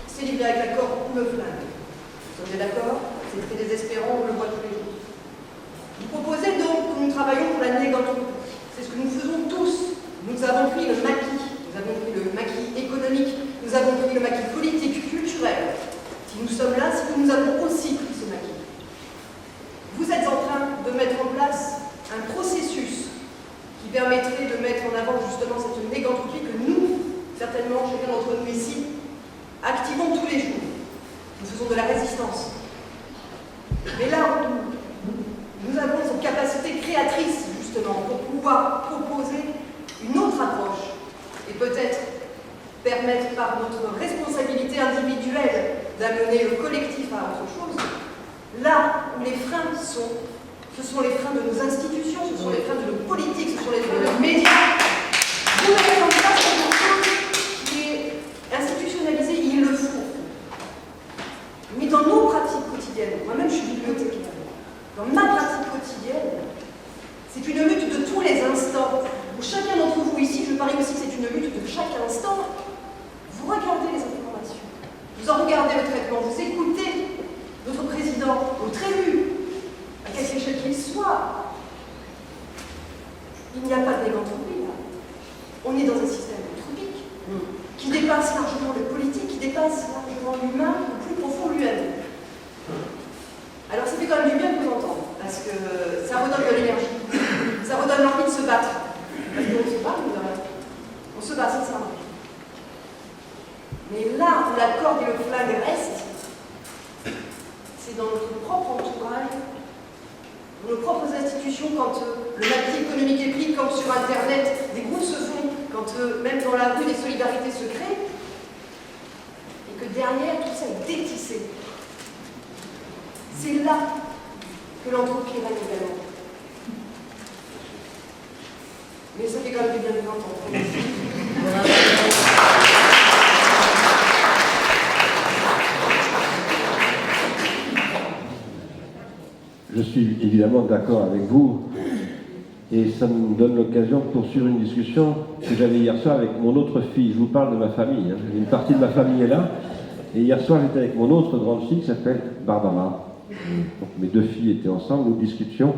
c'est livré avec l'accord ou le flingue. Vous êtes d'accord? C'est très désespérant, on le voit tous les jours. Vous proposez donc que nous travaillons pour la négantropie. C'est ce que nous faisons tous. Nous avons pris le maquis. Nous avons pris le maquis économique. Nous avons pris le maquis politique, culturel. Si nous sommes là, c'est que nous avons aussi pris ce maquis. Vous êtes en train de mettre en place un processus qui permettrait de mettre en avant justement cette négantropie que nous, certainement chacun d'entre nous ici, activons tous les jours. Nous faisons de la résistance. Mais là, nous avons cette capacité créatrice, justement, pour pouvoir proposer une autre approche et peut-être permettre par notre responsabilité individuelle d'amener le collectif à autre chose. Là où les freins sont, ce sont les freins de nos institutions, ce sont les freins de nos politiques, ce sont les freins de nos médias. Vous mettez en place quelque chose qui est institutionnalisé, il le faut. Mais dans nos pratiques quotidiennes, moi-même je suis bibliothécaire, dans ma pratique quotidienne, c'est une lutte de tous les instants. Pour chacun d'entre vous ici, je parie aussi que c'est une lutte de chaque instant. Vous regardez les informations, vous en regardez le traitement, vous écoutez notre président, notre élu, à quelque échelle qu'il soit. Il n'y a pas de négantropie là. On est dans un système utopique qui dépasse largement le politique, qui dépasse largement l'humain, au plus profond lui-même. Alors ça fait quand même du bien de vous entendre, parce que ça redonne de l'énergie, ça redonne l'envie de se battre. Parce qu'on se bat, on se bat sincèrement. Mais là où la corde et le flingue restent, c'est dans notre propre entourage, dans nos propres institutions, quand le maquis économique est pris, comme sur Internet, des groupes se font, quand même dans la rue, des solidarités se créent, et que derrière, tout ça est détissé. C'est là que l'entropie règne également. Mais ça fait quand même du bien de l'entendre. Je suis évidemment d'accord avec vous, et ça me donne l'occasion de poursuivre une discussion que j'avais hier soir avec mon autre fille. Je vous parle de ma famille, hein. Une partie de ma famille est là, et hier soir j'étais avec mon autre grande fille qui s'appelle Barbara. Donc, mes 2 filles étaient ensemble, nous discutions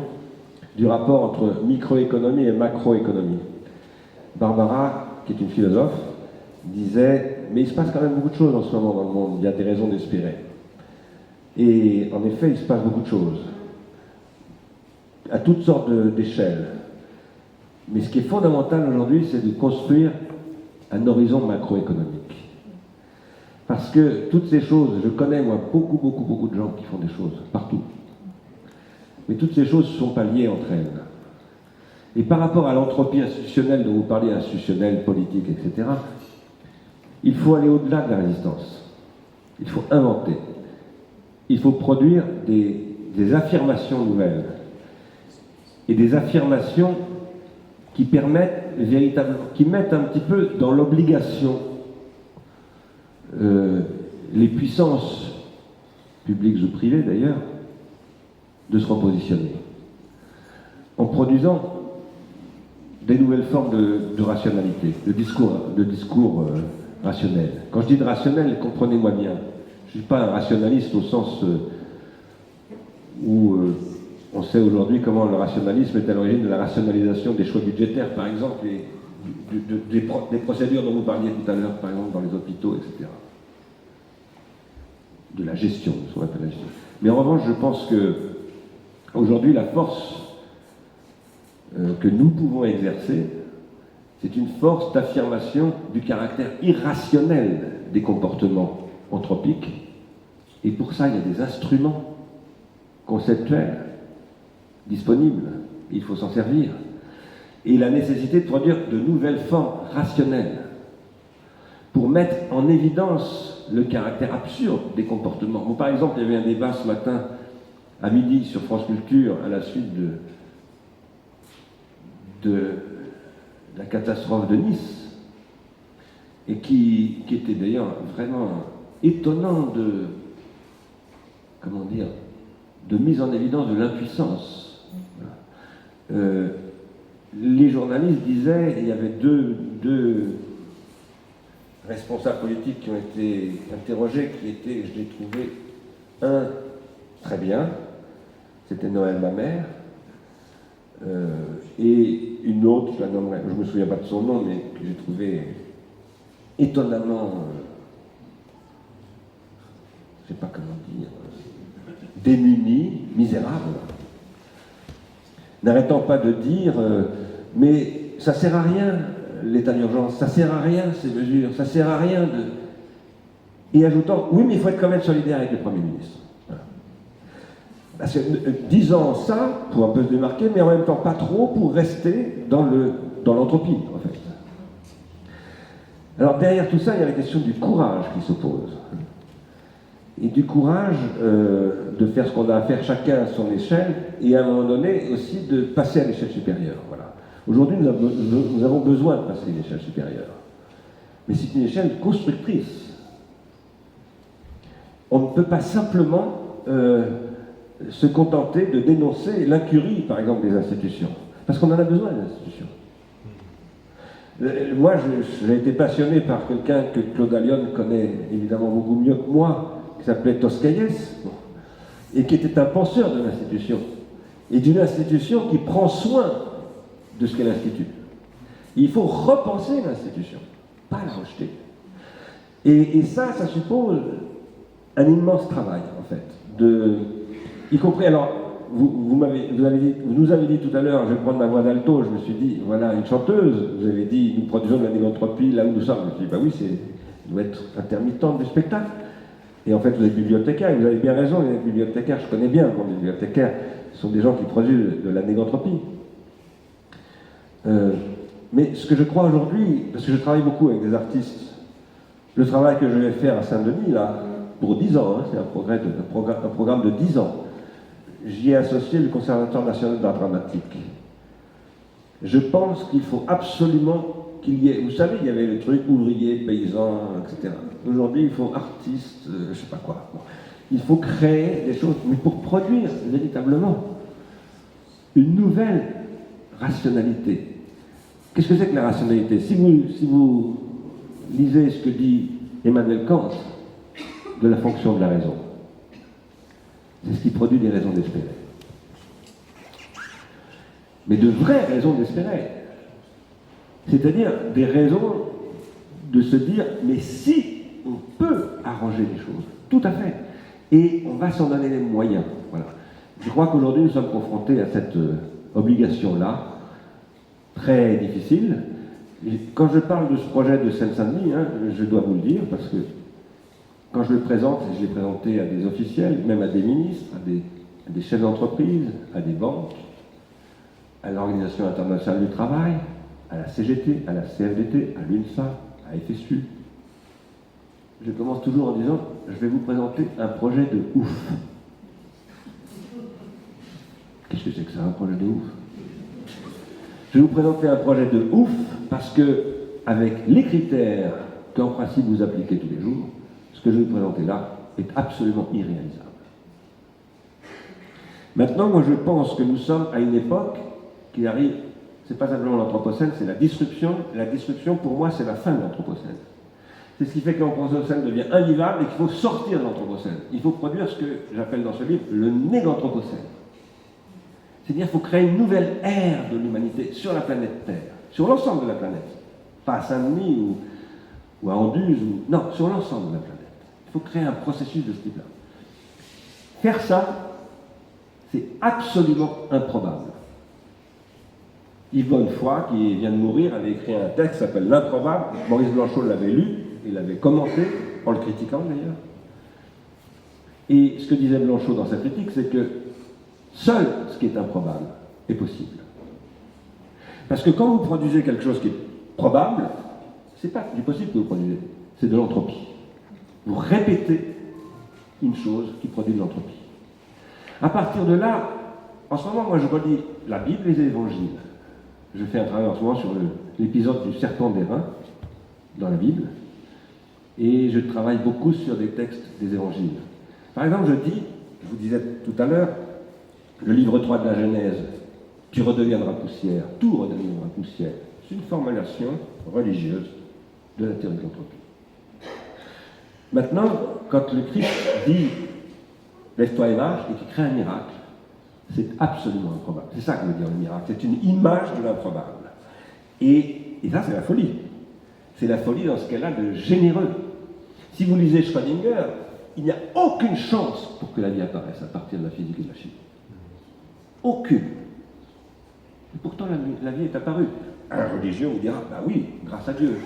du rapport entre microéconomie et macroéconomie. Barbara, qui est une philosophe, disait « Mais il se passe quand même beaucoup de choses en ce moment dans le monde, il y a des raisons d'espérer. » Et en effet, il se passe beaucoup de choses, à toutes sortes d'échelles. Mais ce qui est fondamental aujourd'hui, c'est de construire un horizon macroéconomique. Parce que toutes ces choses, je connais moi beaucoup de gens qui font des choses partout. Mais toutes ces choses ne sont pas liées entre elles. Et par rapport à l'entropie institutionnelle dont vous parliez, institutionnelle, politique, etc., il faut aller au-delà de la résistance. Il faut inventer. Il faut produire des affirmations nouvelles. Et des affirmations qui permettent véritablement, qui mettent un petit peu dans l'obligation les puissances, publiques ou privées d'ailleurs, de se repositionner. En produisant des nouvelles formes de rationalité, de discours rationnel. Quand je dis de rationnel, comprenez-moi bien, je ne suis pas un rationaliste au sens où on sait aujourd'hui comment le rationalisme est à l'origine de la rationalisation des choix budgétaires, par exemple, et des procédures dont vous parliez tout à l'heure, par exemple, dans les hôpitaux, etc. De la gestion, de ce qu'on appelle la gestion. Mais en revanche, je pense que aujourd'hui, la force que nous pouvons exercer, c'est une force d'affirmation du caractère irrationnel des comportements anthropiques. Et pour ça, il y a des instruments conceptuels disponibles. Il faut s'en servir. Et la nécessité de produire de nouvelles formes rationnelles pour mettre en évidence le caractère absurde des comportements. Bon, par exemple, il y avait un débat ce matin à midi sur France Culture à la suite de la catastrophe de Nice, et qui était d'ailleurs vraiment étonnant de mise en évidence de l'impuissance. Les journalistes disaient, il y avait deux responsables politiques qui ont été interrogés, qui étaient, je l'ai trouvé, un très bien, c'était Noël Mamère, et une autre, je ne me souviens pas de son nom, mais que j'ai trouvé étonnamment, je ne sais pas comment dire, démunie, misérable, n'arrêtant pas de dire mais ça ne sert à rien l'état d'urgence, ça ne sert à rien ces mesures, ça ne sert à rien de... Et ajoutant, oui mais il faut être quand même solidaire avec le Premier ministre. Voilà. Parce que, disant ça, pour un peu se démarquer, mais en même temps pas trop pour rester dans l'entropie, en fait. Alors derrière tout ça, il y a la question du courage qui s'oppose. Et du courage de faire ce qu'on a à faire chacun à son échelle, et à un moment donné aussi de passer à l'échelle supérieure. Voilà. Aujourd'hui, nous avons besoin de passer à l'échelle supérieure. Mais c'est une échelle constructrice. On ne peut pas simplement se contenter de dénoncer l'incurie, par exemple, des institutions. Parce qu'on en a besoin des institutions. Moi, j'ai été passionné par quelqu'un que Claude Allione connaît évidemment beaucoup mieux que moi, qui s'appelait Toscaïès, et qui était un penseur de l'institution, et d'une institution qui prend soin de ce qu'est l'institut. Il faut repenser l'institution, pas la rejeter. Et ça suppose un immense travail, en fait, y compris, alors, vous nous avez dit tout à l'heure, je vais prendre ma voix d'alto, je me suis dit, voilà, une chanteuse, vous avez dit, nous produisons de la négantropie là où nous sommes. Je me suis dit, bah oui, ça doit être intermittent du spectacle. Et en fait, vous êtes bibliothécaire, et vous avez bien raison, les bibliothécaires, je connais bien, les bibliothécaires, ce sont des gens qui produisent de la négantropie. Mais ce que je crois aujourd'hui, parce que je travaille beaucoup avec des artistes, le travail que je vais faire à Saint-Denis, là, pour 10 ans, hein, c'est un programme de 10 ans, j'y ai associé le Conservatoire national d'art dramatique. Je pense qu'il faut absolument qu'il y ait, vous savez, il y avait le truc ouvrier, paysan, etc. Aujourd'hui, il faut artiste, je ne sais pas quoi. Bon. Il faut créer des choses, mais pour produire véritablement une nouvelle rationalité. Qu'est-ce que c'est que la rationalité? Si vous lisez ce que dit Emmanuel Kant de la fonction de la raison, c'est ce qui produit des raisons d'espérer. Mais de vraies raisons d'espérer. C'est-à-dire des raisons de se dire, mais si on peut arranger les choses, tout à fait, et on va s'en donner les moyens. Voilà. Je crois qu'aujourd'hui nous sommes confrontés à cette obligation-là, très difficile. Et quand je parle de ce projet de Seine-Saint-Denis, hein, je dois vous le dire, parce que quand je le présente, je l'ai présenté à des officiels, même à des ministres, à des chefs d'entreprise, à des banques, à l'Organisation internationale du travail, à la CGT, à la CFDT, à l'UNSA, à FSU. Je commence toujours en disant, je vais vous présenter un projet de ouf. Qu'est-ce que c'est que ça, un projet de ouf? Je vais vous présenter un projet de ouf parce que, avec les critères qu'en principe vous appliquez tous les jours, ce que je vais vous présenter là est absolument irréalisable. Maintenant, moi je pense que nous sommes à une époque qui arrive, c'est pas simplement l'Anthropocène, c'est la disruption. La disruption, pour moi, c'est la fin de l'Anthropocène. C'est ce qui fait que l'Anthropocène devient invivable et qu'il faut sortir de l'Anthropocène. Il faut produire ce que j'appelle dans ce livre le néganthropocène. C'est-à-dire qu'il faut créer une nouvelle ère de l'humanité sur la planète Terre, sur l'ensemble de la planète. Pas à Saint-Denis ou à Anduze, non, sur l'ensemble de la planète. Il faut créer un processus de ce type-là. Faire ça, c'est absolument improbable. Yves Bonnefoy, qui vient de mourir, avait écrit un texte qui s'appelle L'improbable. Maurice Blanchot l'avait lu, il l'avait commenté, en le critiquant d'ailleurs. Et ce que disait Blanchot dans sa critique, c'est que seul ce qui est improbable est possible. Parce que quand vous produisez quelque chose qui est probable, c'est pas du possible que vous produisez, c'est de l'entropie. Vous répétez une chose qui produit de l'entropie. À partir de là, en ce moment, moi je relis la Bible et les évangiles. Je fais un travail en ce moment sur l'épisode du serpent d'airain dans la Bible, et je travaille beaucoup sur des textes des évangiles. Par exemple, je vous disais tout à l'heure, le livre 3 de la Genèse, tu redeviendras poussière, tout redeviendra poussière. C'est une formulation religieuse de la théorie de l'entropie. Maintenant, quand le Christ dit lève-toi et marche et qu'il crée un miracle, c'est absolument improbable. C'est ça que veut dire le miracle. C'est une image de l'improbable. Et ça, c'est la folie. C'est la folie dans ce qu'elle a de généreux. Si vous lisez Schrödinger, il n'y a aucune chance pour que la vie apparaisse à partir de la physique et de la chimie. Aucune. Et pourtant, la vie est apparue. Un religieux vous dira, bah oui, grâce à Dieu.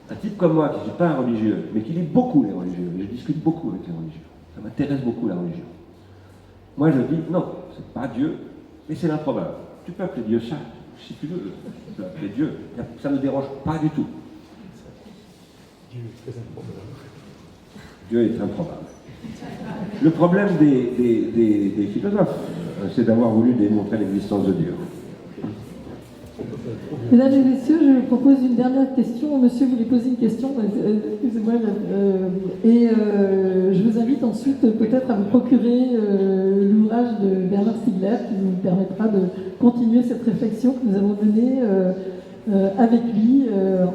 Un type comme moi, qui ne suis pas un religieux, mais qui lit beaucoup les religieux, et je discute beaucoup avec les religieux. Ça m'intéresse beaucoup, la religion. Moi, je dis, non, c'est pas Dieu, mais c'est l'improbable. Tu peux appeler Dieu ça, si tu veux. Tu peux appeler Dieu. Ça ne me dérange pas du tout. Dieu est très improbable. Dieu est improbable. Le problème des philosophes, c'est d'avoir voulu démontrer l'existence de Dieu. Mesdames et messieurs, je vous propose une dernière question. Monsieur voulait poser une question, excusez-moi, et je vous invite ensuite peut-être à vous procurer l'ouvrage de Bernard Stiegler qui vous permettra de continuer cette réflexion que nous avons menée avec lui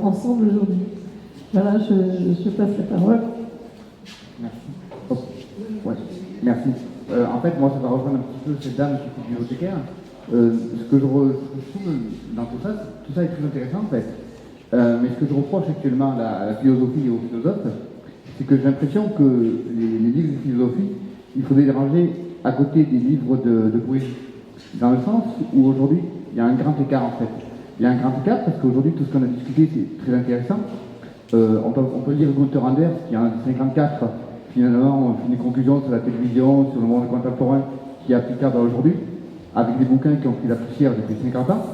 ensemble aujourd'hui. Voilà, je passe la parole. Merci. Oh. Ouais. Merci. En fait, moi, ça va rejoindre un petit peu cette dame qui est bibliothécaire. Ce que je trouve dans tout ça est très intéressant en fait. Mais ce que je reproche actuellement à la philosophie et aux philosophes, c'est que j'ai l'impression que les livres de philosophie, il faudrait les ranger à côté des livres de poésie. Dans le sens où aujourd'hui, il y a un grand écart en fait. Il y a un grand écart parce qu'aujourd'hui, tout ce qu'on a discuté, c'est très intéressant. On peut lire Gunther Anders qui en 1954 finalement fait des conclusions sur la télévision, sur le monde contemporain qui est applicable à aujourd'hui, avec des bouquins qui ont pris la poussière depuis 50 ans.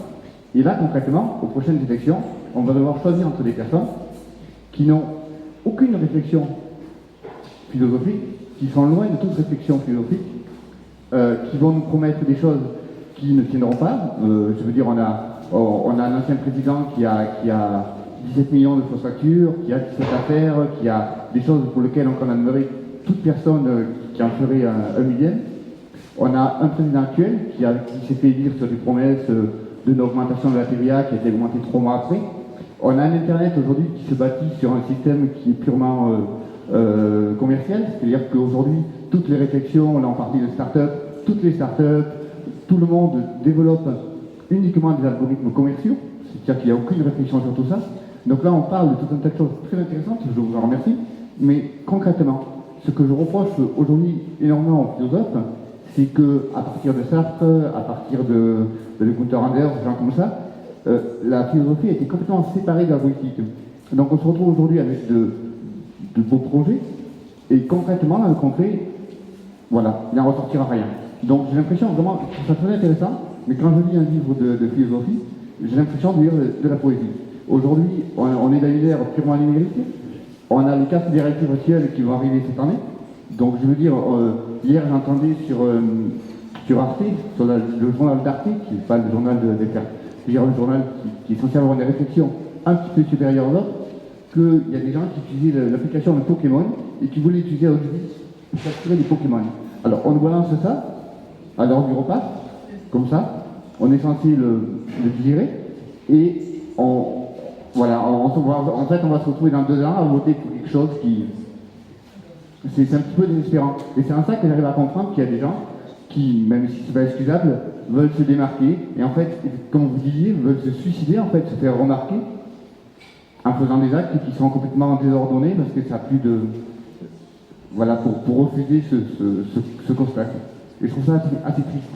Et là, concrètement, aux prochaines élections, on va devoir choisir entre des personnes qui n'ont aucune réflexion philosophique, qui sont loin de toute réflexion philosophique, qui vont nous promettre des choses qui ne tiendront pas. Je veux dire, on a un ancien président qui a 17 millions de fausses factures, qui a 17 affaires, qui a des choses pour lesquelles on condamnerait toute personne qui en ferait un millième. On a un président actuel qui s'est fait élire sur des promesses d'une augmentation de la TVA qui a été augmentée 3 mois après. On a un Internet aujourd'hui qui se bâtit sur un système qui est purement commercial, c'est-à-dire qu'aujourd'hui, toutes les réflexions, là on parle de start-up, toutes les start-up, tout le monde développe uniquement des algorithmes commerciaux, c'est-à-dire qu'il n'y a aucune réflexion sur tout ça. Donc là on parle de tout un tas de choses très intéressantes, je vous en remercie, mais concrètement, ce que je reproche aujourd'hui énormément aux philosophes, c'est qu'à partir de Sartre, à partir de Gunther Anders, des gens comme ça, la philosophie a été complètement séparée de la politique. Donc on se retrouve aujourd'hui avec de beaux projets, et concrètement, dans le concret, voilà, il n'en ressortira rien. Donc j'ai l'impression vraiment, je trouve ça très intéressant, mais quand je lis un livre de philosophie, j'ai l'impression de lire de la poésie. Aujourd'hui, on est dans une ère purement numérique, on a les 4 directives virtuelles qui vont arriver cette année, donc je veux dire, hier j'entendais sur Arte, sur le journal d'Arte, qui n'est pas le journal le journal qui est censé avoir des réflexions un petit peu supérieures aux autres, qu'il y a des gens qui utilisaient l'application de Pokémon et qui voulaient utiliser aujourd'hui pour capturer des Pokémon. Alors on balance ça à l'heure du repas, comme ça, on est censé le digérer et en fait on va se retrouver dans 2 ans à voter pour quelque chose qui... C'est un petit peu désespérant. Et c'est en ça que j'arrive à comprendre qu'il y a des gens qui, même si c'est pas excusable, veulent se démarquer et en fait, comme vous disiez, veulent se suicider, en fait, se faire remarquer en faisant des actes qui sont complètement désordonnés parce que ça n'a plus de... Voilà, pour refuser ce constat. Et je trouve ça assez triste.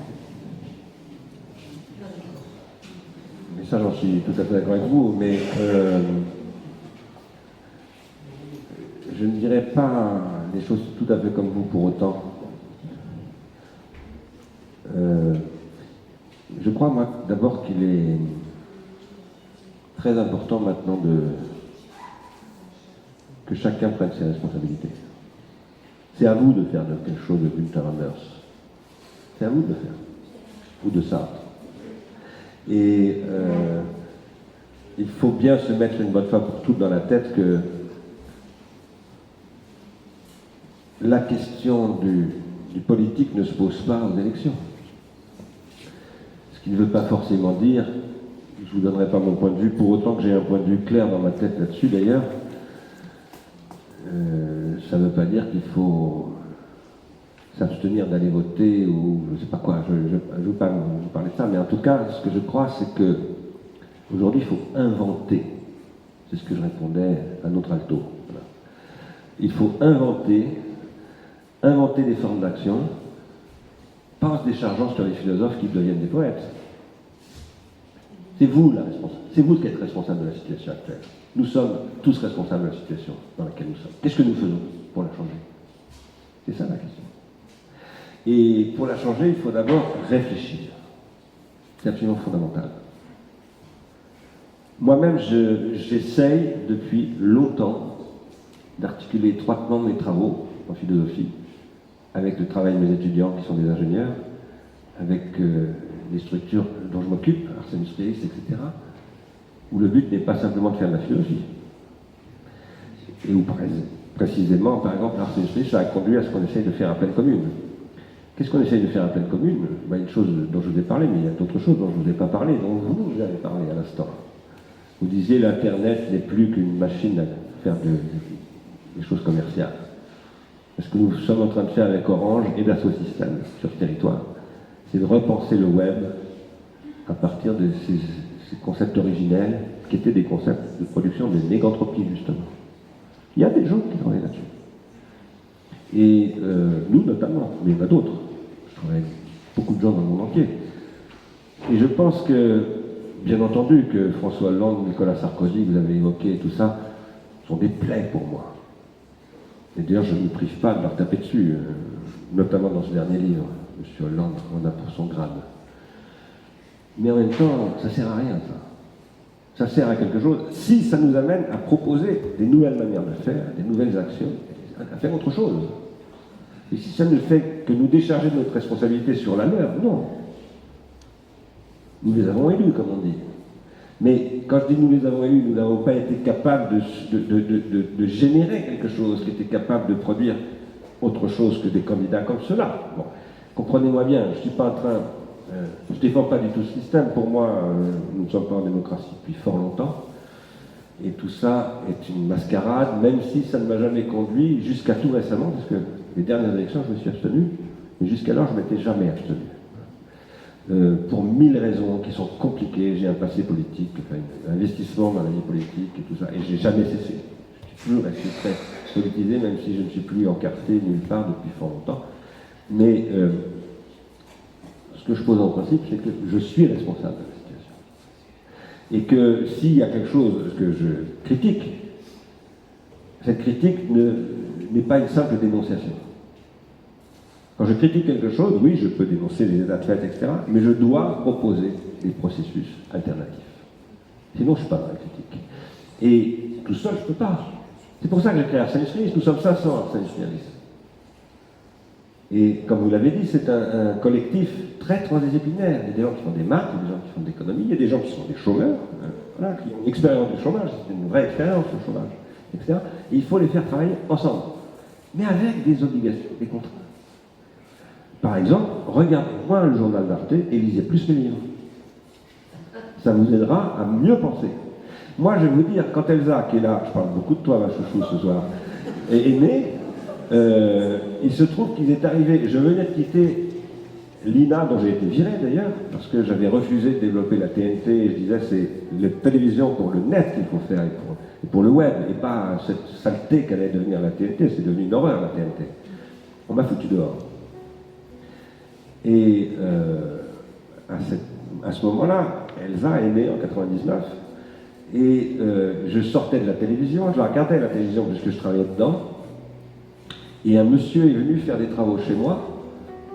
Mais ça, j'en suis tout à fait d'accord avec vous, mais je ne dirais pas les choses tout à fait comme vous pour autant. Je crois, moi, d'abord qu'il est très important maintenant que chacun prenne ses responsabilités. C'est à vous de faire quelque chose de Günther Anders. C'est à vous de le faire. Ou de Sartre. Et il faut bien se mettre une bonne fois pour toutes dans la tête que la question du politique ne se pose pas aux élections. Ce qui ne veut pas forcément dire, je ne vous donnerai pas mon point de vue, pour autant que j'ai un point de vue clair dans ma tête là-dessus d'ailleurs, ça ne veut pas dire qu'il faut s'abstenir d'aller voter ou je ne sais pas quoi, je ne veux pas vous parler de ça, mais en tout cas, ce que je crois, c'est que aujourd'hui, il faut inventer. C'est ce que je répondais à notre alto. Voilà. Il faut inventer des formes d'action, pas en se déchargeant sur les philosophes qui deviennent des poètes. C'est vous la responsable. C'est vous qui êtes responsable de la situation actuelle. Nous sommes tous responsables de la situation dans laquelle nous sommes. Qu'est-ce que nous faisons pour la changer? C'est ça la question. Et pour la changer, il faut d'abord réfléchir. C'est absolument fondamental. Moi-même, j'essaye depuis longtemps d'articuler étroitement mes travaux en philosophie avec le travail de mes étudiants qui sont des ingénieurs, avec les structures dont je m'occupe, Arsène Spéris, etc., où le but n'est pas simplement de faire de la philosophie. Et où précisément, par exemple, Arsène Spéris, ça a conduit à ce qu'on essaye de faire à pleine commune. Qu'est-ce qu'on essaye de faire à pleine commune? Une chose dont je vous ai parlé, mais il y a d'autres choses dont je ne vous ai pas parlé, dont vous avez parlé à l'instant. Vous disiez l'Internet n'est plus qu'une machine à faire des choses commerciales. Ce que nous sommes en train de faire avec Orange et Dassault Systèmes sur ce territoire, c'est de repenser le web à partir de ces concepts originels qui étaient des concepts de production de négantropie, justement. Il y a des gens qui travaillent là-dessus. Et nous notamment, mais il y en a d'autres. Je travaille avec beaucoup de gens dans le monde entier. Et je pense que, bien entendu, que François Hollande, Nicolas Sarkozy, que vous avez évoqué, tout ça, sont des plaies pour moi. Et d'ailleurs, je ne me prive pas de leur taper dessus, notamment dans ce dernier livre, M. Hollande en a pour son grade. Mais en même temps, ça ne sert à rien, ça. Ça sert à quelque chose, si ça nous amène à proposer des nouvelles manières de faire, des nouvelles actions, à faire autre chose. Et si ça ne fait que nous décharger de notre responsabilité sur la leur, non. Nous les avons élus, comme on dit. Mais quand je dis nous les avons élus, nous n'avons pas été capables de générer quelque chose qui était capable de produire autre chose que des candidats comme ceux-là. Bon, comprenez-moi bien, je ne suis pas en train... je ne défends pas du tout ce système. Pour moi, nous ne sommes pas en démocratie depuis fort longtemps. Et tout ça est une mascarade, même si ça ne m'a jamais conduit, jusqu'à tout récemment, parce que les dernières élections, je me suis abstenu, mais jusqu'alors, je ne m'étais jamais abstenu. Pour 1000 raisons qui sont compliquées, j'ai un passé politique, un investissement dans la vie politique et tout ça, et j'ai jamais cessé. Je suis toujours resté très politisé, même si je ne suis plus encarté nulle part depuis fort longtemps. Mais ce que je pose en principe, c'est que je suis responsable de la situation. Et que s'il y a quelque chose que je critique, cette critique n'est pas une simple dénonciation. Quand je critique quelque chose, oui, je peux dénoncer les états de fait, etc., mais je dois proposer des processus alternatifs. Sinon, je ne suis pas dans la critique. Et tout seul, je ne peux pas. C'est pour ça que j'ai créé Arsène Smith. Nous sommes 500 Arsène Smithistes. Et comme vous l'avez dit, c'est un collectif très transdisciplinaire. Il y a des gens qui font des maths, il y a des gens qui font de l'économie, il y a des gens qui sont des chômeurs, voilà, qui ont une expérience du chômage, c'est une vraie expérience le chômage, etc. Et il faut les faire travailler ensemble, mais avec des obligations, des contraintes. Par exemple, regardez moins le journal d'Arte et lisez plus mes livres. Ça vous aidera à mieux penser. Moi, je vais vous dire, quand Elsa, qui est là, je parle beaucoup de toi, ma chouchou, ce soir, est née, il se trouve qu'il est arrivé, je venais de quitter l'INA, dont j'ai été viré d'ailleurs, parce que j'avais refusé de développer la TNT, et je disais c'est la télévision pour le net qu'il faut faire, et pour le web, et pas cette saleté qu'allait devenir la TNT, c'est devenu une horreur la TNT. On m'a foutu dehors. Et à ce moment-là, Elsa est née en 99, et je sortais de la télévision, je regardais la télévision puisque je travaillais dedans, et un monsieur est venu faire des travaux chez moi,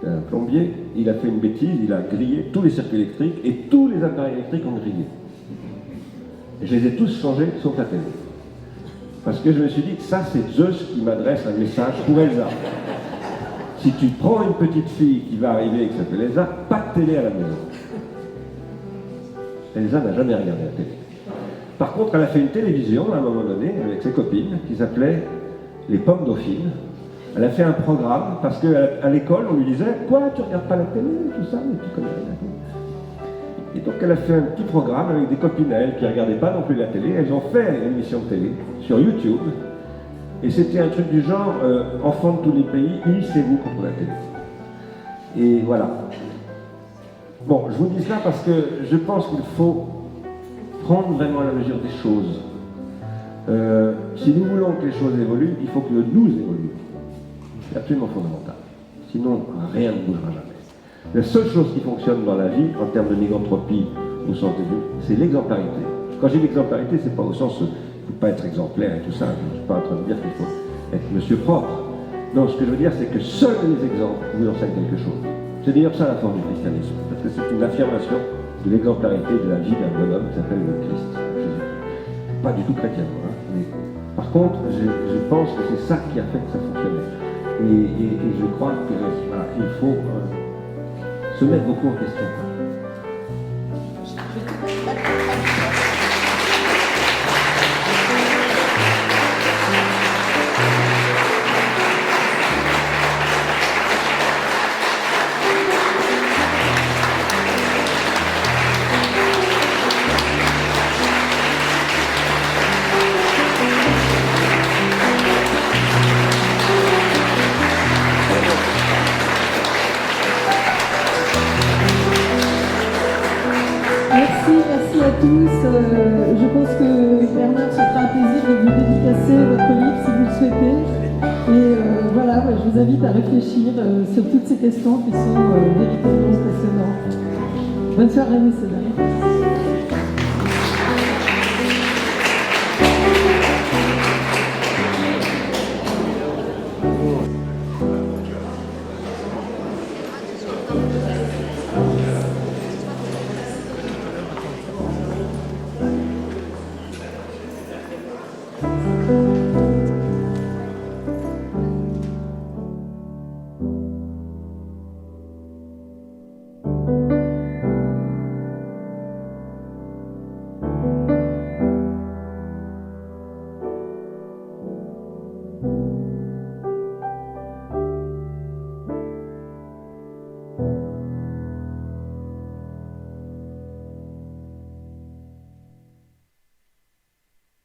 un plombier, il a fait une bêtise, il a grillé tous les circuits électriques, et tous les appareils électriques ont grillé. Et je les ai tous changés sauf la télé. Parce que je me suis dit que ça, c'est Zeus qui m'adresse un message pour Elsa. Si tu prends une petite fille qui va arriver et qui s'appelle Elsa, pas de télé à la maison. Elsa n'a jamais regardé la télé. Par contre, elle a fait une télévision à un moment donné avec ses copines qui s'appelait Les Pommes Dauphines. Elle a fait un programme parce qu'à l'école, on lui disait « Quoi, tu regardes pas la télé, tout ça, mais tu connais rien. » Et donc elle a fait un petit programme avec des copines à elle qui ne regardaient pas non plus la télé. Elles ont fait une émission de télé sur YouTube. Et c'était un truc du genre enfants de tous les pays, unissez-vous contre la télé. Et voilà. Bon, je vous dis cela parce que je pense qu'il faut prendre vraiment la mesure des choses. Si nous voulons que les choses évoluent, il faut que nous évoluions. C'est absolument fondamental. Sinon, rien ne bougera jamais. La seule chose qui fonctionne dans la vie, en termes de négantropie au sens de Dieu, c'est l'exemplarité. Quand j'ai l'exemplarité, c'est pas au sens il ne faut pas être exemplaire et tout ça. Je ne suis pas en train de dire qu'il faut être monsieur propre. Non, ce que je veux dire, c'est que seuls les exemples vous enseignent quelque chose. C'est d'ailleurs ça la forme du christianisme, parce que c'est une affirmation de l'exemplarité de la vie d'un bonhomme qui s'appelle le Christ, Jésus. Pas du tout chrétien, hein, mais par contre, je pense que c'est ça qui a fait que ça fonctionnait. Et je crois que voilà, il faut se mettre beaucoup en question. Merci à tous. Je pense que Bernard se fera un plaisir de vous dédicacer votre livre si vous le souhaitez. Et voilà, je vous invite à réfléchir sur toutes ces questions qui sont véritablement passionnantes. Bonne soirée, messieurs.